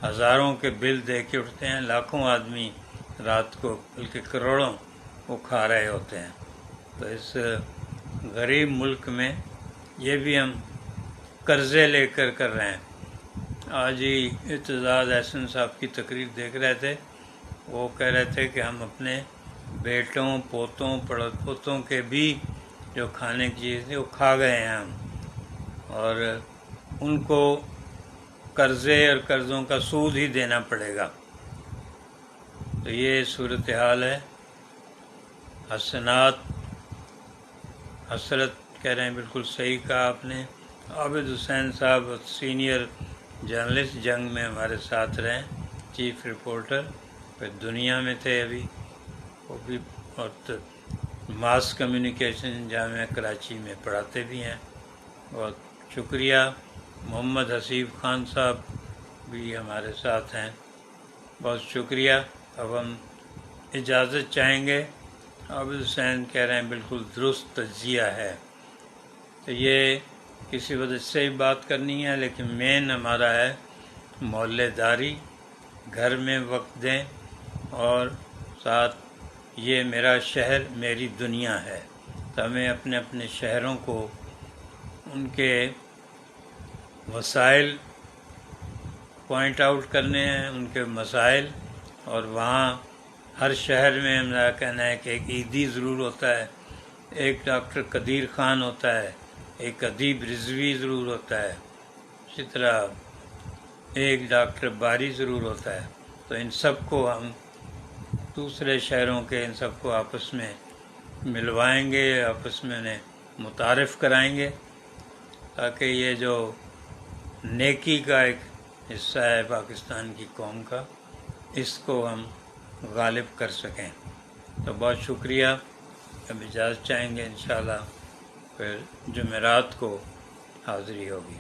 ہزاروں کے بل دے کے اٹھتے ہیں، لاکھوں آدمی رات کو بلکہ کروڑوں وہ کھا رہے ہوتے ہیں۔ تو اس غریب ملک میں یہ بھی ہم قرضے لے کر رہے ہیں۔ آج ہی اعتزاز احسن صاحب کی تقریر دیکھ رہے تھے، وہ کہہ رہے تھے کہ ہم اپنے بیٹوں، پوتوں، پڑپوتوں کے بھی جو کھانے کی چیز تھی وہ کھا گئے ہیں ہم، اور ان کو قرضے اور قرضوں کا سود ہی دینا پڑے گا۔ تو یہ صورتحال ہے۔ حسنات، حسرت کہہ رہے ہیں، بالکل صحیح کہا آپ نے۔ عابد حسین صاحب سینئر جرنلسٹ، جنگ میں ہمارے ساتھ رہے، چیف رپورٹر، پھر دنیا میں تھے ابھی، وہ بھی، اور ماس کمیونیکیشن جامعہ کراچی میں پڑھاتے بھی ہیں۔ بہت شکریہ۔ محمد حسیب خان صاحب بھی ہمارے ساتھ ہیں، بہت شکریہ۔ اب ہم اجازت چاہیں گے۔ عابد حسین کہہ رہے ہیں بالکل درست تجزیہ ہے، تو یہ کسی وجہ سے ہی بات کرنی ہے، لیکن مین ہمارا ہے محلے داری، گھر میں وقت دیں، اور ساتھ یہ میرا شہر میری دنیا ہے۔ تو ہمیں اپنے اپنے شہروں کو ان کے وسائل پوائنٹ آؤٹ کرنے ہیں، ان کے مسائل، اور وہاں ہر شہر میں میرا کہنا ہے کہ ایک عیدی ضرور ہوتا ہے، ایک ڈاکٹر قدیر خان ہوتا ہے، ایک ادیب رضوی ضرور ہوتا ہے، اسی طرح ایک ڈاکٹر باری ضرور ہوتا ہے۔ تو ان سب کو ہم دوسرے شہروں کے ان سب کو آپس میں ملوائیں گے، آپس میں انہیں متعارف کرائیں گے، تاکہ یہ جو نیکی کا ایک حصہ ہے پاکستان کی قوم کا، اس کو ہم غالب کر سکیں۔ تو بہت شکریہ۔ اب اجازت چاہیں گے، انشاءاللہ پھر جمعرات کو حاضری ہوگی۔